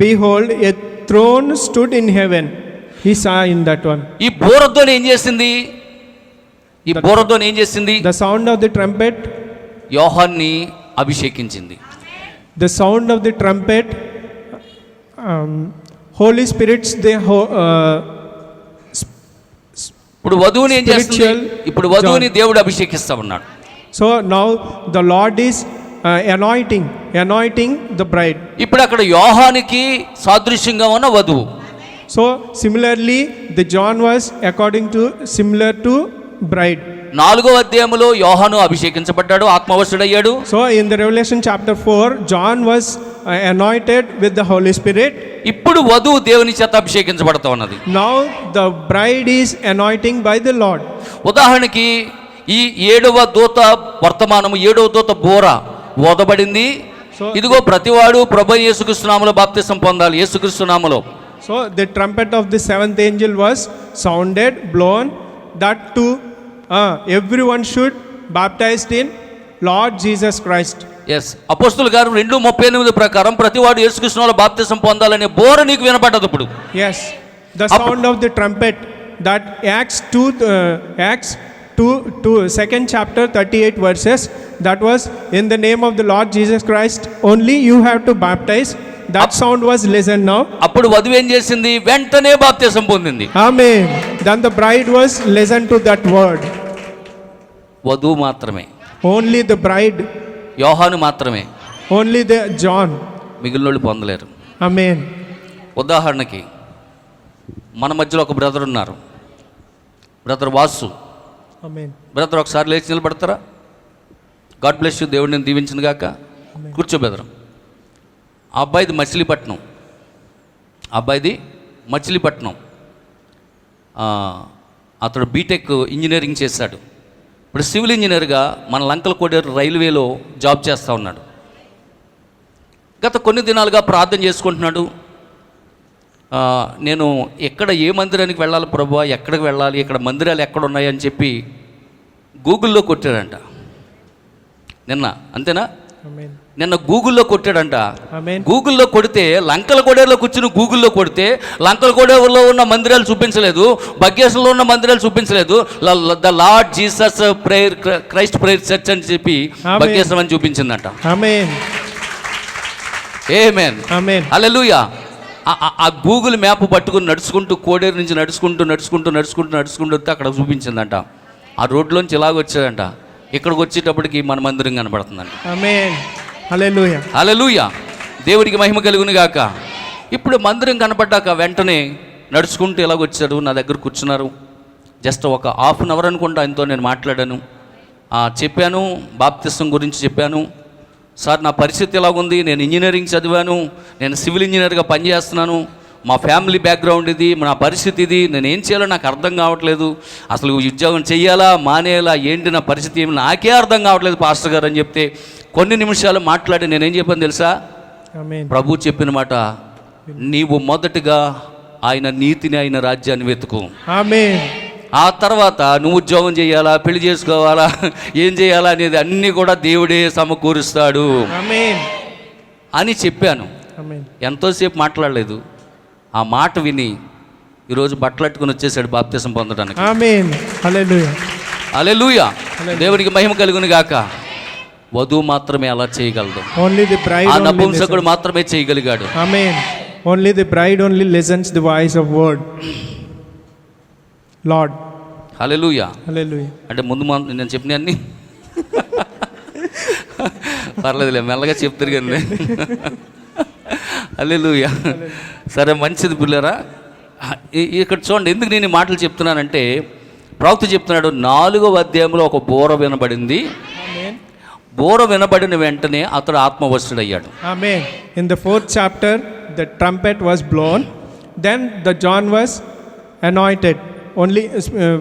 behold, a throne stood in heaven. He saw in that one. ఈ బోరధ్వని ఏం చేసింది? ఈ బోరధ్వని ఏం చేసింది? The sound of the trumpet. యోహాన్ని అభిషేకించింది. The sound of the trumpet. Holy Spirits, ఇప్పుడు వధువుని ఏం చేస్తుంది? ఇప్పుడు వధువుని దేవుడు అభిషేకిస్తా ఉన్నాడు. So now the Lord is anointing the bride. ఇప్పుడు అక్కడ యోహానికి సాదృశ్యంగా ఉన్న వధువు. So similarly the John was similar to bride. 4వ అధ్యాయములో యోహాను అభిషేకించబడ్డాడు, ఆత్మవశుడయ్యాడు. So in the Revelation chapter 4, John was anointed with the Holy Spirit. ఇప్పుడు వధువు దేవుని చేత అభిషేకించబడతా ఉన్నది. Now the bride is anointing by the Lord. ఉదాహరణకి ఈ 7వ దూత వర్తమానము, 7వ దూత బోర ఓదబడింది. ఇదిగో ప్రతివాడు ప్రభు యేసుక్రీస్తు నామములో బాప్తిసం పొందాలి, యేసుక్రీస్తు నామములో. So the trumpet of the 7th angel was sounded, blown, that too everyone should baptized in Lord Jesus Christ. Yes, అపోస్తుల గారు 2:38 ప్రకారం ప్రతివాడు యేసుక్రీస్తు నామములో బాప్తిసం పొందాలనే బోర నీకు వినపడ్డది. ఇప్పుడు Yes, the sound of the trumpet, that Acts 2 second chapter 38 verses, that was in the name of the Lord Jesus Christ only you have to baptize. That sound was listened now. అప్పుడు వధువు ఏం చేసింది? వెంటనే బాప్తిసం పొందింది. Amen. Then the bride was listened to that word. వధువు మాత్రమే, Only the bride, యోహాను మాత్రమే, only the John. మిగిలినోళ్ళు పొందలేరు. Amen. ఉదాహరణకి మన మధ్యలో ఒక బ్రదర్ ఉన్నారు, బ్రదర్ వాసు. Amen. బ్రదర్ ఒకసారి లేచి నిలబడతారా? గాడ్ బ్లెస్ యూ, దేవుడిని దీవించిన గాక. కూర్చో బ్రదర్. ఆ అబ్బాయిది మచిలీపట్నం, అబ్బాయిది మచిలీపట్నం. అతడు బీటెక్ ఇంజనీరింగ్ చేశాడు. ఇప్పుడు సివిల్ ఇంజనీర్గా మన లంకల కోడేరు రైల్వేలో జాబ్ చేస్తూ ఉన్నాడు. గత కొన్ని దినాలుగా ప్రార్థన చేసుకుంటున్నాడు. నేను ఎక్కడ ఏ మందిరానికి వెళ్ళాలి ప్రభువా, ఎక్కడికి వెళ్ళాలి, ఇక్కడ మందిరాలు ఎక్కడ ఉన్నాయి అని చెప్పి గూగుల్లో కొట్టాడంట నిన్న. అంతేనా? నిన్న గూగుల్లో కొట్టాడంట. గూగుల్లో కొడితే లంకల కోడేరులో కూర్చుని గూగుల్లో కొడితే లంకల కోడేరులో ఉన్న మందిరాలు చూపించలేదు, బగ్గేశ్వరంలో ఉన్న మందిరాలు చూపించలేదు. The lord Jesus prayer Christ prayer church అని చెప్పి బగ్గేశ్వరం అని చూపించిందంట. ఆమేన్. హల్లెలూయా. ఆ గూగుల్ మ్యాప్ పట్టుకుని నడుచుకుంటూ కోడేరు నుంచి నడుచుకుంటూ అక్కడ చూపించిందంట. ఆ రోడ్లోంచి ఇలాగ వచ్చాడంట. ఇక్కడికి వచ్చేటప్పటికి మన మందిరం కనబడుతుందంట. ఆమేన్. హల్లెలూయా. హల్లెలూయా. దేవుడికి మహిమ కలుగును గాక. ఇప్పుడు మందిరం కనపడ్డాక వెంటనే నడుచుకుంటూ ఇలాగ వచ్చారు, నా దగ్గర కూర్చున్నారు. జస్ట్ ఒక హాఫ్ అన్ అవర్ అనుకుంటా ఆయనతో నేను మాట్లాడాను. చెప్పాను, బాప్తిసం గురించి చెప్పాను. సార్ నా పరిస్థితి ఎలాగుంది, నేను ఇంజనీరింగ్ చదివాను, నేను సివిల్ ఇంజనీర్గా పనిచేస్తున్నాను, మా ఫ్యామిలీ బ్యాక్గ్రౌండ్ ఇది, నా పరిస్థితి ఇది, నేను ఏం చేయాలో నాకు అర్థం కావట్లేదు, అసలు ఉద్యోగం చెయ్యాలా మానేయాలా ఏంటి నా పరిస్థితి ఏమి నాకే అర్థం కావట్లేదు పాస్టర్ గారు అని చెప్తే కొన్ని నిమిషాలు మాట్లాడి నేనేం చెప్పాను తెలుసా? ప్రభు చెప్పిన మాట, నీవు మొదటగా ఆయన నీతిని, ఆయన రాజ్యాన్ని వెతుకు. ఆమేన్. ఆ తర్వాత నువ్వు ఉద్యోగం చేయాలా, పెళ్లి చేసుకోవాలా, ఏం చేయాలా అనేది అన్నీ కూడా దేవుడే సమకూరుస్తాడు అని చెప్పాను. ఎంతోసేపు మాట్లాడలేదు. ఆ మాట విని ఈరోజు బట్టలట్టుకుని వచ్చేసాడు బాప్తిసం పొందడానికి. ఆమేన్. హల్లెలూయా. హల్లెలూయా. దేవునికి మహిమ కలుగును గాక. వధువు మాత్రమే అలా చేయగలదు. ఓన్లీ ది బ్రైడ్, ఆ నపుంసకుడు మాత్రమే చేయగలిగాడు. Amen. Only the bride only listens the voice of word lord. Hallelujah. Hallelujah. అంటే ముందు నేను చెప్పిన అన్ని పర్లేదులే, మెల్లగా చెప్తారు కానీ. హల్లెలూయా. సరే, మంచిది పిల్లరా. ఇక్కడ చూడండి, ఎందుకు నేను ఈ మాటలు చెప్తున్నానంటే ప్రవక్త చెప్తున్నాడు, 4వ అధ్యాయంలో ఒక బోర వినబడింది. బోర వినబడిన వెంటనే అతడు ఆత్మవశుడయ్యాడు. Amen. In the 4th chapter the trumpet was blown, then the John was anointed. Only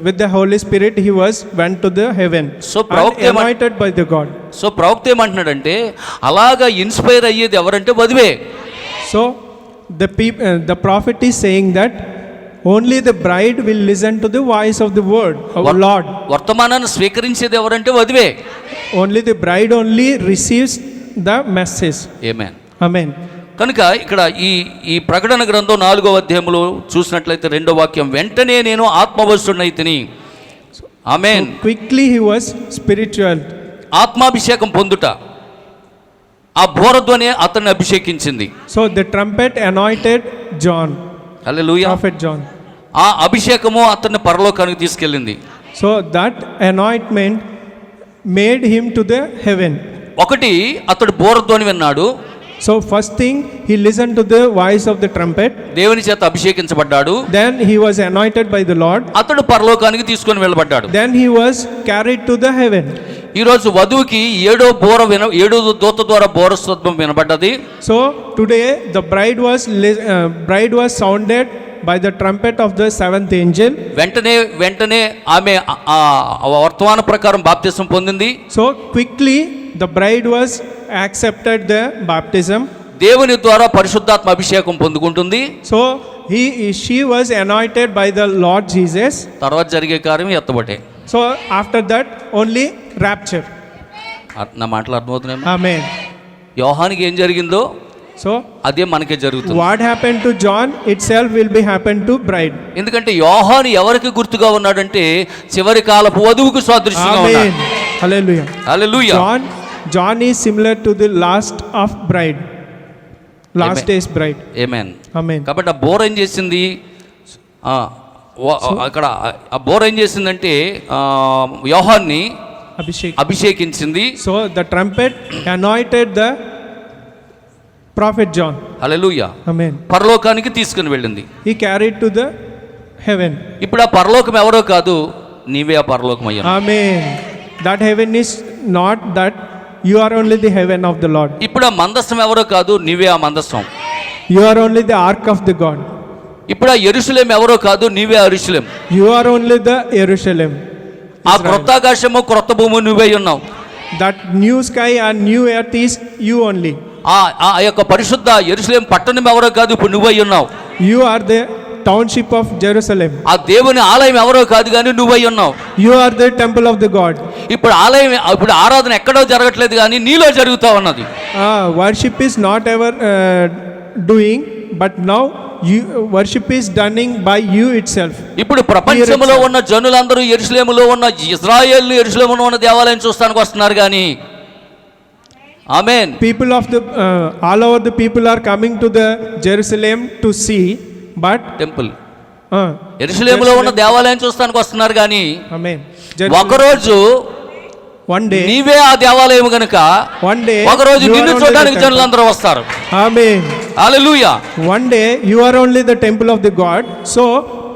with the Holy Spirit he went to the heaven. So anointed by the God. So ప్రవక్త ఏమంటున్నాడంటే అలాగా ఇన్స్పైర్ అయ్యేది ఎవరంటే వధువే. So the prophet is saying that only the bride will listen to the voice of the word of Lord. వర్తమానాన్ని స్వీకరించేది ఎవరంటే వధువే. Only the bride only receives the message. ఆమేన్. ఆమేన్. కనుక ఇక్కడ ఈ ప్రకటన గ్రంథం 4వ అధ్యాయంలో చూసినట్లయితే 2వ వాక్యం, వెంటనే నేను ఆత్మవశుడనైతిని. ఆమేన్. Quickly he was spiritual. ఆత్మాభిషేకం పొందుట, ఆ బోరధ్వని అతన్ని అభిషేకించింది. So the trumpet anointed John. Hallelujah. Prophet John. ఆ అభిషేకము అతన్ని పరలోకానికి తీసుకెళ్ళింది. So that anointment made him to the heaven. ఒకటి, అతడు బోరధ్వని విన్నాడు. So first thing, he listened to the voice of the trumpet. దేవుని చేత అభిషేకించబడ్డాడు. Then he was anointed by the Lord. అతడు పరలోకానికి తీసుకొని వెళ్ళబడ్డాడు. Then he was carried to the heaven. ఈరోజు వధువుకి 7వ దూత ద్వారా బోరస్వత్వం వినబడ్డది. So today the bride was sounded by the trumpet of the 7th angel. వెంటనే ఆమె వర్తమాన ప్రకారం బాప్తిసం పొందింది. So quickly the bride was accepted the baptism. దేవుని ద్వారా పరిశుద్ధాత్మ అభిషేకం పొందుకుంటుంది. So she was anointed by the Lord Jesus. తర్వాత జరిగే కార్యం ఎత్తబడే. So after that only rapture. నా మాటలు అర్థమవుతున్నాయి. Amen. యోహానికి ఏం జరిగిందో సో అదే మనకే జరుగుతుంది. What happen to John itself will be happen to bride. ఎందుకంటే యోహాను ఎవరికి గుర్తుగా ఉన్నాడంటే చివరి కాలపు వధువుకు సాదృశ్యంగా ఉన్నాడు. హల్లెలూయా. హల్లెలూయా. John is similar to the last of bride. Last days bride. ఆమేన్. ఆమేన్. కాబట్టి ఆ బోర్ ఏం చేసింది, అక్కడ ఆ బోర్ ఏం చేసిందంటే యోహాన్ని అభిషేకించింది. So the trumpet anointed the prophet John. Hallelujah. Amen. పరలోకానికి తీసుకుని వెళ్ళింది. He carried to the heaven. ఇప్పుడు ఆ పరలోకం ఎవరో కాదు, నీవే ఆ పరలోకం అయ్యావు. ఆమేన్. That heaven is not that you are only the heaven of the Lord. ఇప్పుడు ఆ మందసం ఎవరో కాదు, నీవే ఆ మందసం. You are only the ark of the God. ఇప్పుడు ఆ యెరూషలేం ఎవరో కాదు, నీవే యెరూషలేం. You are only the Jerusalem. ఆ క్రొత్త ఆకాశము క్రొత్త భూమి నువ్వే ఉన్నావు. That new sky and new earth is you only. ఆ యొక్క పరిశుద్ధ యెరూషలేం పట్టణం ఎవరో కాదు, ఇప్పుడు నువ్వై ఉన్నావు. You are the township of Jerusalem. ఆ దేవుని ఆలయం ఎవరో కాదు కానీ నువ్వై ఉన్నావు. You are the temple of the God. ఇప్పుడు ఆరాధన ఎక్కడో జరగట్లేదు కానీ నీలో జరుగుతా ఉన్నది. Worship is not ever doing, but now worship is done by you itself. ఇప్పుడు ప్రపంచంలో ఉన్న జనులందరూ యెరూషలేములో ఉన్న ఇశ్రాయేలు యెరూషలేములో ఉన్న దేవాలయం చూస్తానికి వస్తున్నారు కానీ ఆమేన్. People of the all over the people are coming to the Jerusalem to see, but temple యెరూషలేములో ఉన్న దేవాలయం చూస్తానికి వస్తున్నారు కానీ ఆమేన్. ఒకరోజు one day నీవే ఆ దేవాలయం గనుక one day ఒకరోజు నిన్ను చూడడానికి జనులందరూ వస్తారు. ఆమేన్. హల్లెలూయా. One day you are only the temple of the God, so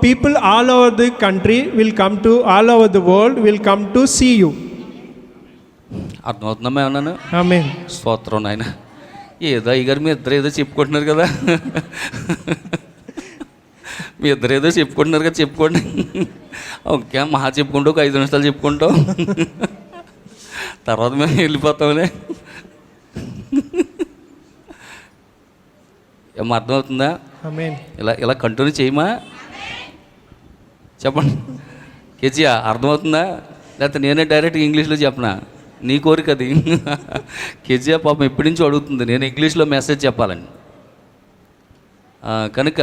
people all over the country will come to, all over the world will come to see you. అర్థమవుతుందమ్మా ఏమన్నాను? ఆమేన్. స్తోత్రం నాయన. ఏదో అయ్యగారు మీ ఇద్దరు ఏదో చెప్పుకుంటున్నారు కదా, మీ ఇద్దరు ఏదో చెప్పుకుంటున్నారు కదా, చెప్పుకోండి. ఓకే మహా చెప్పుకుంటూ ఒక 5 నిమిషాలు చెప్పుకుంటాం, తర్వాత మేము వెళ్ళిపోతాంలే. ఏమో అర్థమవుతుందా? ఆమేన్. ఇలా కంటిన్యూ చేయమా, చెప్పండి. కేజీయా అర్థమవుతుందా? లేకపోతే నేనే డైరెక్ట్గా ఇంగ్లీష్లో చెప్పనా? నీ కోరిక అది. కేజీయా పాపం ఎప్పటి నుంచో అడుగుతుంది నేను ఇంగ్లీష్లో మెసేజ్ చెప్పాలని. కనుక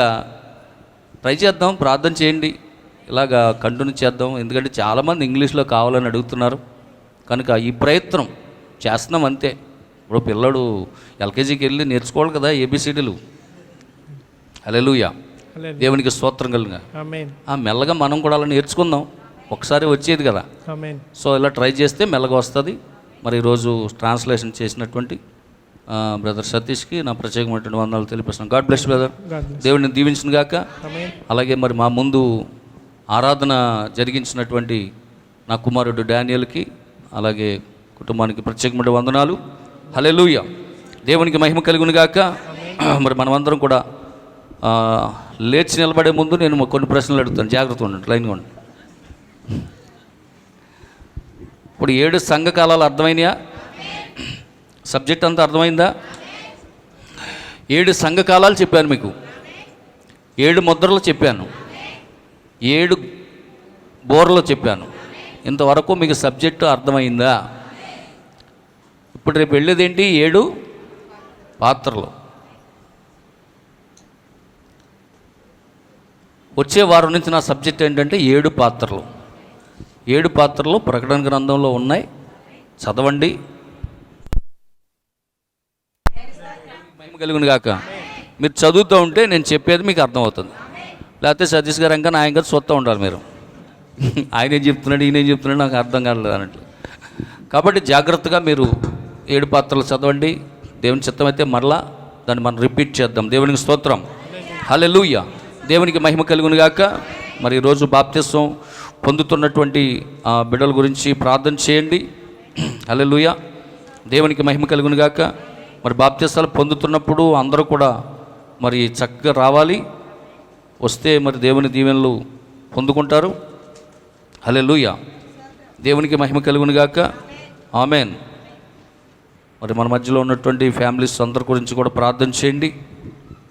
ట్రై చేద్దాం, ప్రార్థన చేయండి, ఇలాగా కంటిన్యూ చేద్దాం. ఎందుకంటే చాలామంది ఇంగ్లీష్లో కావాలని అడుగుతున్నారు కనుక ఈ ప్రయత్నం చేస్తున్నాం అంతే. ఇప్పుడు పిల్లడు ఎల్కేజీకి వెళ్ళి నేర్చుకోవాలి కదా ఏబిసిడీలు. హల్లెలూయా. దేవునికి స్తోత్రం కలుగుగా. ఆమేన్. మెల్లగా మనం కూడా అలా నేర్చుకుందాం, ఒకసారి వచ్చేది కదా. ఆమేన్. సో ఇలా ట్రై చేస్తే మెల్లగా వస్తుంది. మరి ఈరోజు ట్రాన్స్లేషన్ చేసినటువంటి బ్రదర్ సతీష్కి నా ప్రత్యేకమైనటువంటి వందనాలు తెలిపిస్తున్నాను. God bless brother. దేవుడిని దీవించిన గాక. అలాగే మరి మా ముందు ఆరాధన జరిగించినటువంటి నా కుమారుడు డానియల్కి అలాగే కుటుంబానికి ప్రత్యేకమైన వందనాలు. హల్లెలూయా. దేవునికి మహిమ కలుగును గాక. మరి మనమందరం కూడా లేచి నిలబడే ముందు నేను కొన్ని ప్రశ్నలు అడుగుతాను, జాగ్రత్త ఉండండి, లైన్గా ఉండండి. ఇప్పుడు 7 సంఘకాలాలు అర్థమైనాయా? సబ్జెక్ట్ అంతా అర్థమైందా? 7 సంఘకాలాలు చెప్పాను మీకు, 7 ముద్రలు చెప్పాను, 7 బోర్లు చెప్పాను. ఇంతవరకు మీకు సబ్జెక్టు అర్థమైందా? ఇప్పుడు రేపు వెళ్ళేదేంటి? 7 పాత్రలు. వచ్చే వారం నుంచి నా సబ్జెక్ట్ ఏంటంటే 7 పాత్రలు. 7 పాత్రలు ప్రకటన గ్రంథంలో ఉన్నాయి, చదవండి. మహిమ కలుగును గాక. మీరు చదువుతూ ఉంటే నేను చెప్పేది మీకు అర్థమవుతుంది. లేకపోతే సతీష్ గారు ఇంకా నాయన గారు చూస్తూ ఉండాలి మీరు, ఆయన ఏం చెప్తున్నాడు ఈయన ఏం చెప్తున్నాడు నాకు అర్థం కాలేదు అన్నట్లు. కాబట్టి జాగ్రత్తగా మీరు 7 పాత్రలు చదవండి. దేవుని చిత్తమైతే మరలా దాన్ని మనం రిపీట్ చేద్దాం. దేవునికి స్తోత్రం. హల్లెలూయా. దేవునికి మహిమ కలుగును గాక. మరి ఈరోజు బాప్తిసం పొందుతున్నటువంటి బిడ్డల గురించి ప్రార్థన చేయండి. హల్లెలూయా. దేవునికి మహిమ కలుగును గాక. మరి బాప్తిసాలు పొందుతున్నప్పుడు అందరూ కూడా మరి చక్కగా రావాలి, వస్తే మరి దేవుని దీవెనలు పొందుకుంటారు. హల్లెలూయా. దేవునికి మహిమ కలుగును గాక. ఆమేన్. మరి మన మధ్యలో ఉన్నటువంటి ఫ్యామిలీస్ అందరి గురించి కూడా ప్రార్థన చేయండి.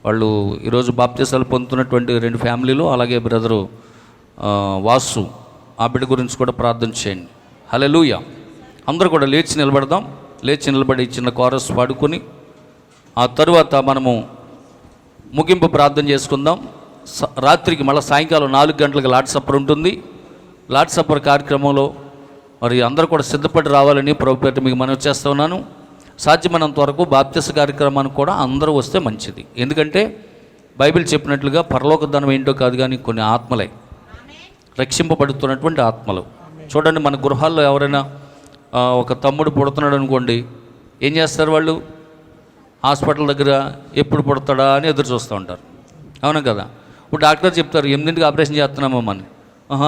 వాళ్ళు ఈరోజు బాప్తిసాలు పొందుతున్నటువంటి 2 ఫ్యామిలీలు, అలాగే బ్రదరు వాసు ఆ బిడ్డ గురించి కూడా ప్రార్థన చేయండి. హల్లెలూయా. అందరూ కూడా లేచి నిలబడదాం. లేచి నిలబడి చిన్న కోరస్ పాడుకొని ఆ తరువాత మనము ముగింపు ప్రార్థన చేసుకుందాం. రాత్రికి మళ్ళీ సాయంకాలం 4 గంటలకు లార్డ్ సప్పర్ ఉంటుంది. లార్డ్ సప్పర్ కార్యక్రమంలో మరి అందరూ కూడా సిద్ధపడి రావాలని ప్రభుపేట మీకు మనవి చేస్తూ ఉన్నాను. సాధ్యమైనంత వరకు బాప్తిస కార్యక్రమానికి కూడా అందరూ వస్తే మంచిది. ఎందుకంటే బైబిల్ చెప్పినట్లుగా పరలోక ధనం ఏంటో కాదు కానీ కొన్ని ఆత్మలే, రక్షింపబడుతున్నటువంటి ఆత్మలు. చూడండి, మన గృహాల్లో ఎవరైనా ఒక తమ్ముడు పుడుతున్నాడు అనుకోండి, ఏం చేస్తారు వాళ్ళు? హాస్పిటల్ దగ్గర ఎప్పుడు పుడతాడా అని ఎదురు చూస్తూ ఉంటారు, అవునా కదా? ఇప్పుడు డాక్టర్ చెప్తారు 8ంటికి ఆపరేషన్ చేస్తున్నామమ్మా అని.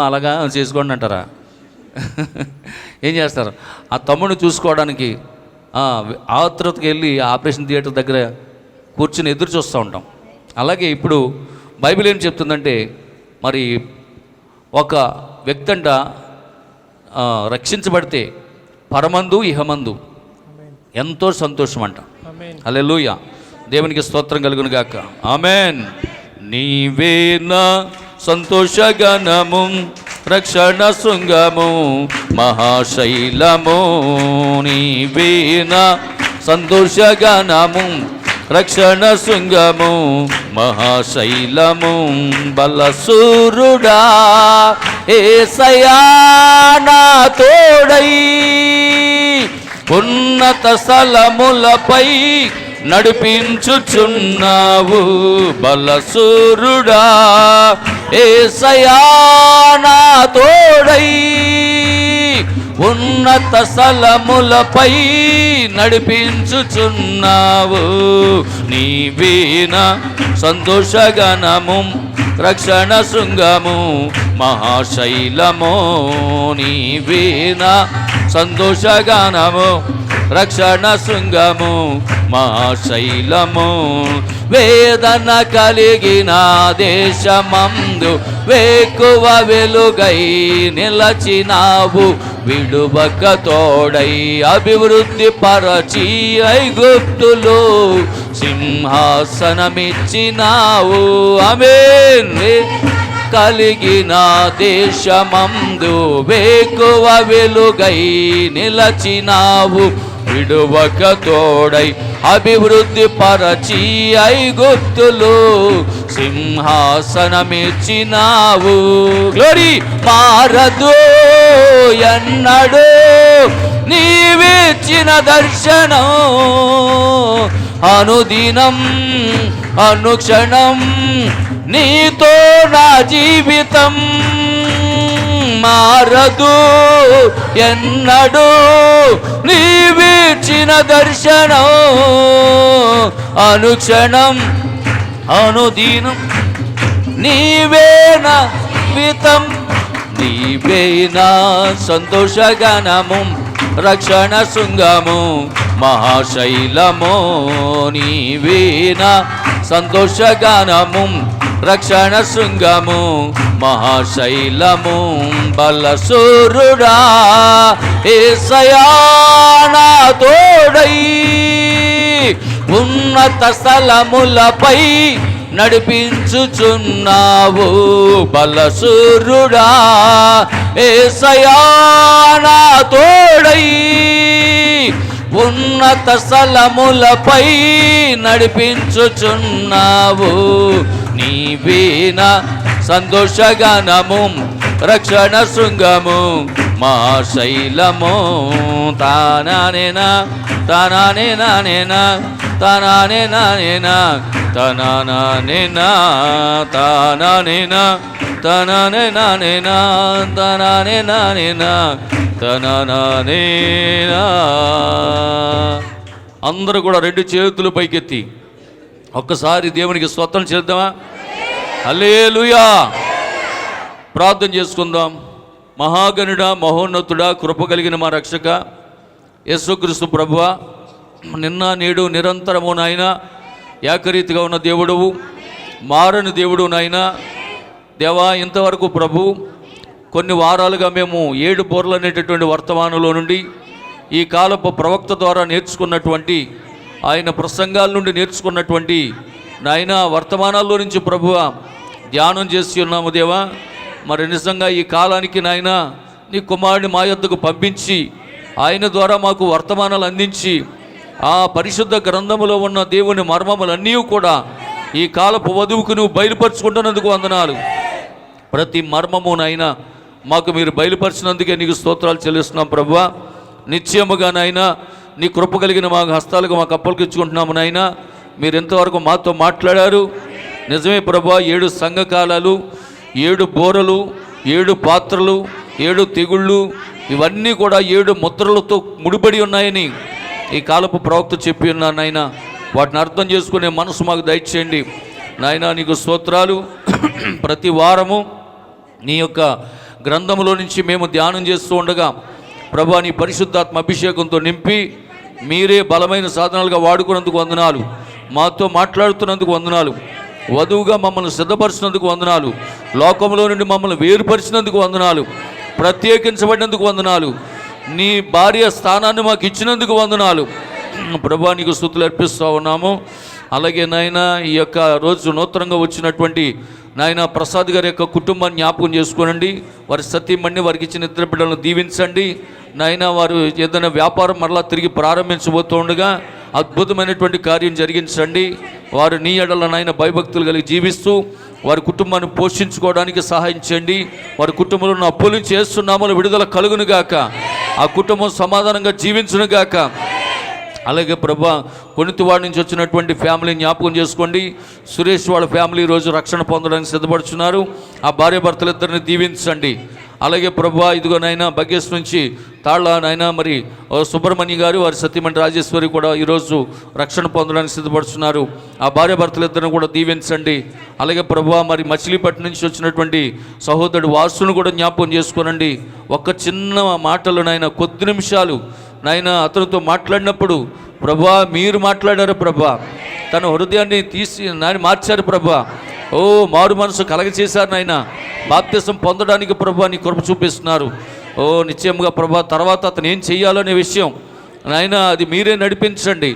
అలాగా చేసుకోండి అంటారా? ఏం చేస్తారు? ఆ తమ్ముడిని చూసుకోవడానికి ఆతృతకి వెళ్ళి ఆపరేషన్ థియేటర్ దగ్గర కూర్చుని ఎదురు చూస్తూ ఉంటాం. అలాగే ఇప్పుడు బైబిల్ ఏం చెప్తుందంటే, మరి ఒక వ్యక్తి అంట రక్షించబడితే పరమందు ఇహమందు ఎంతో సంతోషం అంట. హల్లెలూయా, దేవునికి స్తోత్రం కలుగును గాక. ఆమెన్. నీవే నా సంతోషగణము, రక్షణ శృంగము, మహాశైలము. నీవే నా సంతోషగణము, రక్షణ శృంగము, మహాశైలము. బలసూరుడా యేసయ్యా నా తోడై, ఉన్నత స్థలములపై నడిపించుచున్నావు. బలసూరుడా యేసయ్యా నా తోడై, ఉన్నత స్థలములపై నడిపించుచున్నావు. నీవే నా సంతోషగణము, రక్షణ శృంగము, మహాశైలము. నీవే నా సంతోషగణము, రక్షణ శృంగము, మహాశైలము. వేదన కలిగిన దేశమందు వేకువ వెలుగై నిలచినావు. విడువక తోడై అభివృద్ధి పరచి ఐగుప్తులో సింహాసనమిచ్చినావు. ఆమేన్. కలిగిన దేశమందు వేకువ వెలుగై నిలచినావు. విడువక తోడై అభివృద్ధి పరచి ఐగుప్తులు సింహాసనమిచ్చినావు. గ్లోరీ. మారదు ఎన్నడు నీవిచ్చిన దర్శనం, అనుదినం అనుక్షణం నీతో నా జీవితం. మారదు ఎన్నడు నీవిచ్చిన దర్శనం, అనుక్షణం అనుదినం నీవే నా జీవితం. నీవే నా సంతోషగణము, రక్షణ శృంగము, మహాశైలము. నీవే నా సంతోషగణము, రక్షణ శృంగము, మహాశైలము. బలసూరుడా యేసయ్యా నా తోడై, ఉన్నత స్థలములపై నడిపించుచున్నావు. బలసూరుడా యేసయ్యా నా తోడై, ఉన్నత స్థలములపై నడిపించుచున్నావు. నీవే నా సంతోషగణము, రక్షణ శృంగము, మహాశైలము. తానానేనా తానానేనా నేనా తానానేనా నేనా తనానేనా తానానేనా తనానేనా నేనా తనానేనా నేనా తనానేనా. అందరూ కూడా రెండు చేతులు పైకెత్తి ఒక్కసారి దేవునికి స్తోత్రం చేద్దామా? హల్లెలూయా. ప్రార్థన చేసుకుందాం. మహాగణుడా, మహోన్నతుడా, కృప కలిగిన మా రక్షక యేసుక్రీస్తు ప్రభువా, నిన్న నేడు నిరంతరము నాయన ఏకరీతిగా ఉన్న దేవుడవు, మారని దేవుడు నాయన. దేవా, ఇంతవరకు ప్రభు కొన్ని వారాలుగా మేము 7 బోర్లు అనేటటువంటి వర్తమానంలో నుండి ఈ కాలపు ప్రవక్త ద్వారా నేర్చుకున్నటువంటి ఆయన ప్రసంగాల నుండి నేర్చుకున్నటువంటి నాయన వర్తమానాల్లో నుంచి ప్రభువ ధ్యానం చేసి ఉన్నాము దేవా. మరి నిజంగా ఈ కాలానికి నాయన నీ కుమారుని మా యొద్దకు పంపించి ఆయన ద్వారా మాకు వర్తమానాలు అందించి ఆ పరిశుద్ధ గ్రంథములో ఉన్న దేవుని మర్మములన్నీ కూడా ఈ కాలపు వధువుకు నువ్వు బయలుపరుచుకుంటున్నందుకు వందనాలు. ప్రతి మర్మము నాయన మాకు మీరు బయలుపరిచినందుకే నీకు స్తోత్రాలు చెల్లిస్తున్నాం ప్రభువా. నిశ్చయముగా నాయన నీ కృప కలిగిన మా హస్తాలకు మాకు అప్పలికించుకుంటున్నాము నాయన. మీరు ఎంతవరకు మాతో మాట్లాడారు. నిజమే ప్రభువా, 7 సంఘకాలాలు, 7 బోరలు, 7 పాత్రలు, 7 తెగుళ్ళు, ఇవన్నీ కూడా 7 ముద్రలతో ముడిపడి ఉన్నాయని ఈ కాలపు ప్రవక్త చెప్పి ఉన్నాను నాయన. వాటిని అర్థం చేసుకునే మనసు మాకు దయచేయండి నాయన. నీకు స్తోత్రాలు. ప్రతి వారము నీ యొక్క గ్రంథములో నుంచి మేము ధ్యానం చేస్తూ ఉండగా ప్రభువా, నీ పరిశుద్ధాత్మ అభిషేకంతో నింపి మీరే బలమైన సాధనాలుగా వాడుకున్నందుకు వందనాలు. మాతో మాట్లాడుతున్నందుకు వందనాలు. వధువుగా మమ్మల్ని సిద్ధపరిచినందుకు వందనాలు. లోకంలో నుండి మమ్మల్ని వేరుపరిచినందుకు వందనాలు. ప్రత్యేకించబడినందుకు వందనాలు. నీ భార్య స్థానాన్ని మాకు ఇచ్చినందుకు వందనాలు. ప్రభువా నీకు స్తుతులు అర్పిస్తూ ఉన్నాము. అలాగే నాయన ఈ యొక్క రోజు నూతనంగా వచ్చినటువంటి నాయన ప్రసాద్ గారి యొక్క కుటుంబాన్ని జ్ఞాపకం చేసుకోనండి. వారి సతీమణ్ణి, వారికి ఇచ్చిన ఇద్దరు బిడ్డలను దీవించండి నాయన. వారు ఏదైనా వ్యాపారం మరలా తిరిగి ప్రారంభించబోతూ ఉండగా అద్భుతమైనటువంటి కార్యం జరిగించండి. వారు నీ ఎడల నాయన భయభక్తులు కలిగి జీవిస్తూ వారి కుటుంబాన్ని పోషించుకోవడానికి సహాయం చేయండి. వారి కుటుంబంలో ఉన్న అప్పుల నుంచి చేస్తున్నామని విడుదల కలుగునుగాక. ఆ కుటుంబం సమాధానంగా జీవించునుగాక. అలాగే ప్రభా కొనితివాడి నుంచి వచ్చినటువంటి ఫ్యామిలీని జ్ఞాపకం చేసుకోండి. సురేష్ వాళ్ళ ఫ్యామిలీ ఈరోజు రక్షణ పొందడానికి సిద్ధపడుతున్నారు. ఆ భార్య భర్తలిద్దరిని దీవించండి. అలాగే ప్రభా ఇదిగోనైనా బగ్గేస్ నుంచి తాళ్ళ నాయన మరి సుబ్రహ్మణ్య గారు, వారి సతీమణి రాజేశ్వరి కూడా ఈరోజు రక్షణ పొందడానికి సిద్ధపడుతున్నారు. ఆ భార్య భర్తలిద్దరిని కూడా దీవించండి. అలాగే ప్రభా మరి మచిలీపట్నం నుంచి వచ్చినటువంటి సహోదరుడు వాసును కూడా జ్ఞాపకం చేసుకోనండి. ఒక్క చిన్న మాటలు నాయన కొద్ది నిమిషాలు నాయన అతనితో మాట్లాడినప్పుడు ప్రభా మీరు మాట్లాడారు ప్రభా. తన హృదయాన్ని తీసి నాయన మార్చారు ప్రభా. ఓ మారు మనసు కలగచేశారు నాయన. బాప్తిసం పొందడానికి ప్రభా నీ కృప చూపిస్తున్నారు. ఓ నిశ్చయంగా ప్రభా తర్వాత అతను ఏం చెయ్యాలనే విషయం నాయన అది మీరే నడిపించండి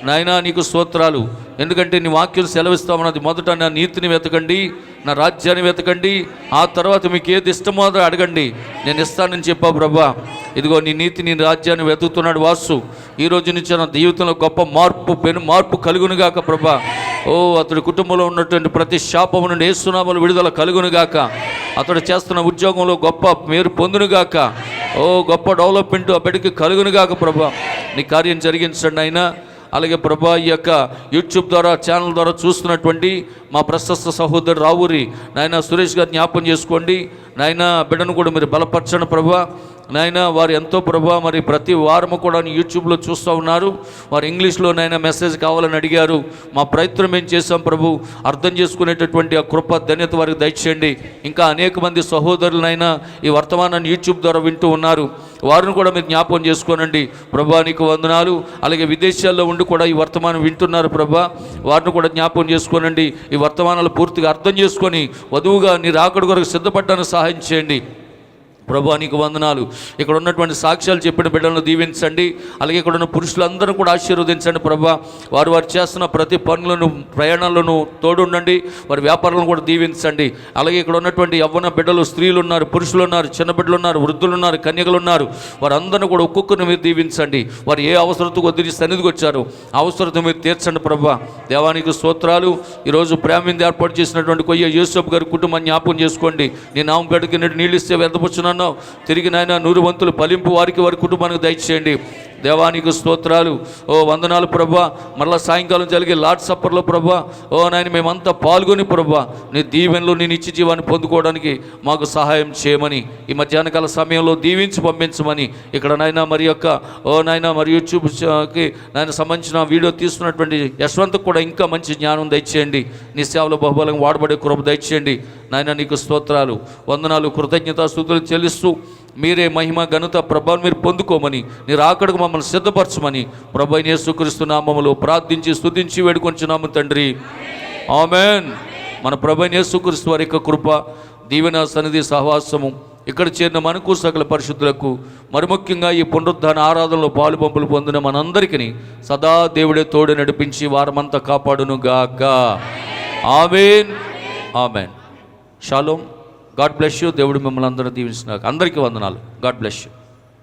నాయన. నీకు స్తోత్రాలు. ఎందుకంటే నీ వాక్యం సెలవిస్తామన్నది మొదట నా నీతిని వెతకండి, నా రాజ్యాన్ని వెతకండి, ఆ తర్వాత మీకు ఏది ఇష్టమో అది అడగండి, నేను ఇస్తానని చెప్పావు ప్రభా. ఇదిగో నీ నీతి నీ రాజ్యాన్ని వెతుకుతున్నాడు వాసు. ఈ రోజు నుంచి నా జీవితంలో గొప్ప పెను మార్పు కలుగునుగాక ప్రభా. ఓ అతడి కుటుంబంలో ఉన్నటువంటి ప్రతి శాపము నుండి యేసునామములో విడుదల కలుగునుగాక. అతడు చేస్తున్న ఉద్యోగంలో గొప్ప మేలు పొందునుగాక. ఓ గొప్ప డెవలప్మెంట్ ఆ బిడ్డకి కలుగునుగాక ప్రభా. నీ కార్యం జరిగించండి అయినా. అలాగే ప్రభా ఈ యొక్క యూట్యూబ్ ద్వారా ఛానల్ ద్వారా చూస్తున్నటువంటి మా ప్రశస్త సహోదరు రావురి నాయన సురేష్ గారు జ్ఞాపకం చేసుకోండి నాయన. బిడ్డను కూడా మీరు బలపరచండి ప్రభా నాయన. వారు ఎంతో ప్రభా మరి ప్రతి వారము కూడా యూట్యూబ్లో చూస్తూ ఉన్నారు. వారు ఇంగ్లీష్లో నాయన మెసేజ్ కావాలని అడిగారు. మా ప్రయత్నం ఏం చేశాం ప్రభు. అర్థం చేసుకునేటటువంటి ఆ కృప ధన్యత వారికి దయచేయండి. ఇంకా అనేక మంది సహోదరులైనా ఈ వర్తమానాన్ని యూట్యూబ్ ద్వారా వింటూ ఉన్నారు. వారిని కూడా మీరు జ్ఞాపకం చేసుకోనండి ప్రభా. నీకు వందనాలు. అలాగే విదేశాల్లో ఉండి కూడా ఈ వర్తమానం వింటున్నారు ప్రభా. వారిని కూడా జ్ఞాపకం చేసుకోనండి. ఈ వర్తమానాలు పూర్తిగా అర్థం చేసుకొని వధువుగా నీ రాకడ కొరకు సిద్ధపడడానికి సహాయం చేయండి ప్రభా. నీకు వందనాలు. ఇక్కడ ఉన్నటువంటి సాక్ష్యాలు చెప్పిన బిడ్డలను దీవించండి. అలాగే ఇక్కడ ఉన్న పురుషులందరూ కూడా ఆశీర్వదించండి ప్రభా. వారు చేస్తున్న ప్రతి పనులను ప్రయాణాలను తోడుండండి. వారి వ్యాపారాలను కూడా దీవించండి. అలాగే ఇక్కడ ఉన్నటువంటి యవ్వన బిడ్డలు, స్త్రీలు ఉన్నారు, పురుషులు ఉన్నారు, చిన్న బిడ్డలు ఉన్నారు, వృద్ధులు ఉన్నారు, కన్యకలు ఉన్నారు. వారందరినీ కూడా ఒక్కొక్కరిని మీరు దీవించండి. వారు ఏ అవసరతకు వదిలి సన్నిధికి వచ్చారు అవసరత మీరు తీర్చండి ప్రభా. దేవానికి స్తోత్రాలు. ఈరోజు ప్రేమింది ఏర్పాటు చేసినటువంటి కొయ్య యూసఫ్ గారి కుటుంబాన్ని జ్ఞాపకం చేసుకోండి. నీ నామం పెడికి నీళ్ళు ఇస్తే వెదపుచ్చున్నాను. తిరిగి నాయన 100 వంతులు ఫలింపు వారికి వారి కుటుంబానికి దయచేయండి. దేవానికి స్తోత్రాలు. ఓ వందనాలు ప్రభా. మరలా సాయంకాలం జరిగే లార్డ్ సప్పర్లో ప్రభా ఓ నాయన మేమంతా పాల్గొని ప్రభా నీ దీవెనలో నీ నిత్య జీవాన్ని పొందుకోవడానికి మాకు సహాయం చేయమని ఈ మధ్యాహ్నకాల సమయంలో దీవించి పంపించమని ఇక్కడ నాయన మరి యొక్క ఓ నాయన మరి యూట్యూబ్కి నాయన సంబంధించిన వీడియో తీసుకున్నటువంటి యశ్వంత్కు కూడా ఇంకా మంచి జ్ఞానం దయచేయండి. నీ సేవలో బహుబలంగా వాడబడే కృప దయచేయండి నాయన. నీకు స్తోత్రాలు, వందనాలు, కృతజ్ఞతాస్తుతులు చెల్లిస్తూ మీరే మహిమ ఘనత ప్రభావం మీరు పొందుకోమని నీ రాకడకు మమ్మల్ని సిద్ధపరచమని ప్రభు అయిన యేసుక్రీస్తు నామములో ప్రార్థించి స్తుతించి వేడుకొంచున్నాము తండ్రి. ఆమేన్. మన ప్రభు అయిన యేసుక్రీస్తు వారి యొక్క కృప, దీవెన, సన్నిధి, సహవాసము ఇక్కడ చేరిన మనకు సకల పరిశుద్ధులకు మరి ముఖ్యంగా ఈ పునరుద్ధాన ఆరాధనలో పాలు పంపులు పొందిన మనందరికీ సదా దేవుడే తోడు నడిపించి వారమంతా కాపాడును గాక. ఆమేన్. ఆమేన్. షాలోమ్. God bless you. దేవుడు మిమ్మల్ని అందరూ దీవించినాక అందరికీ వందనాలు. God bless you.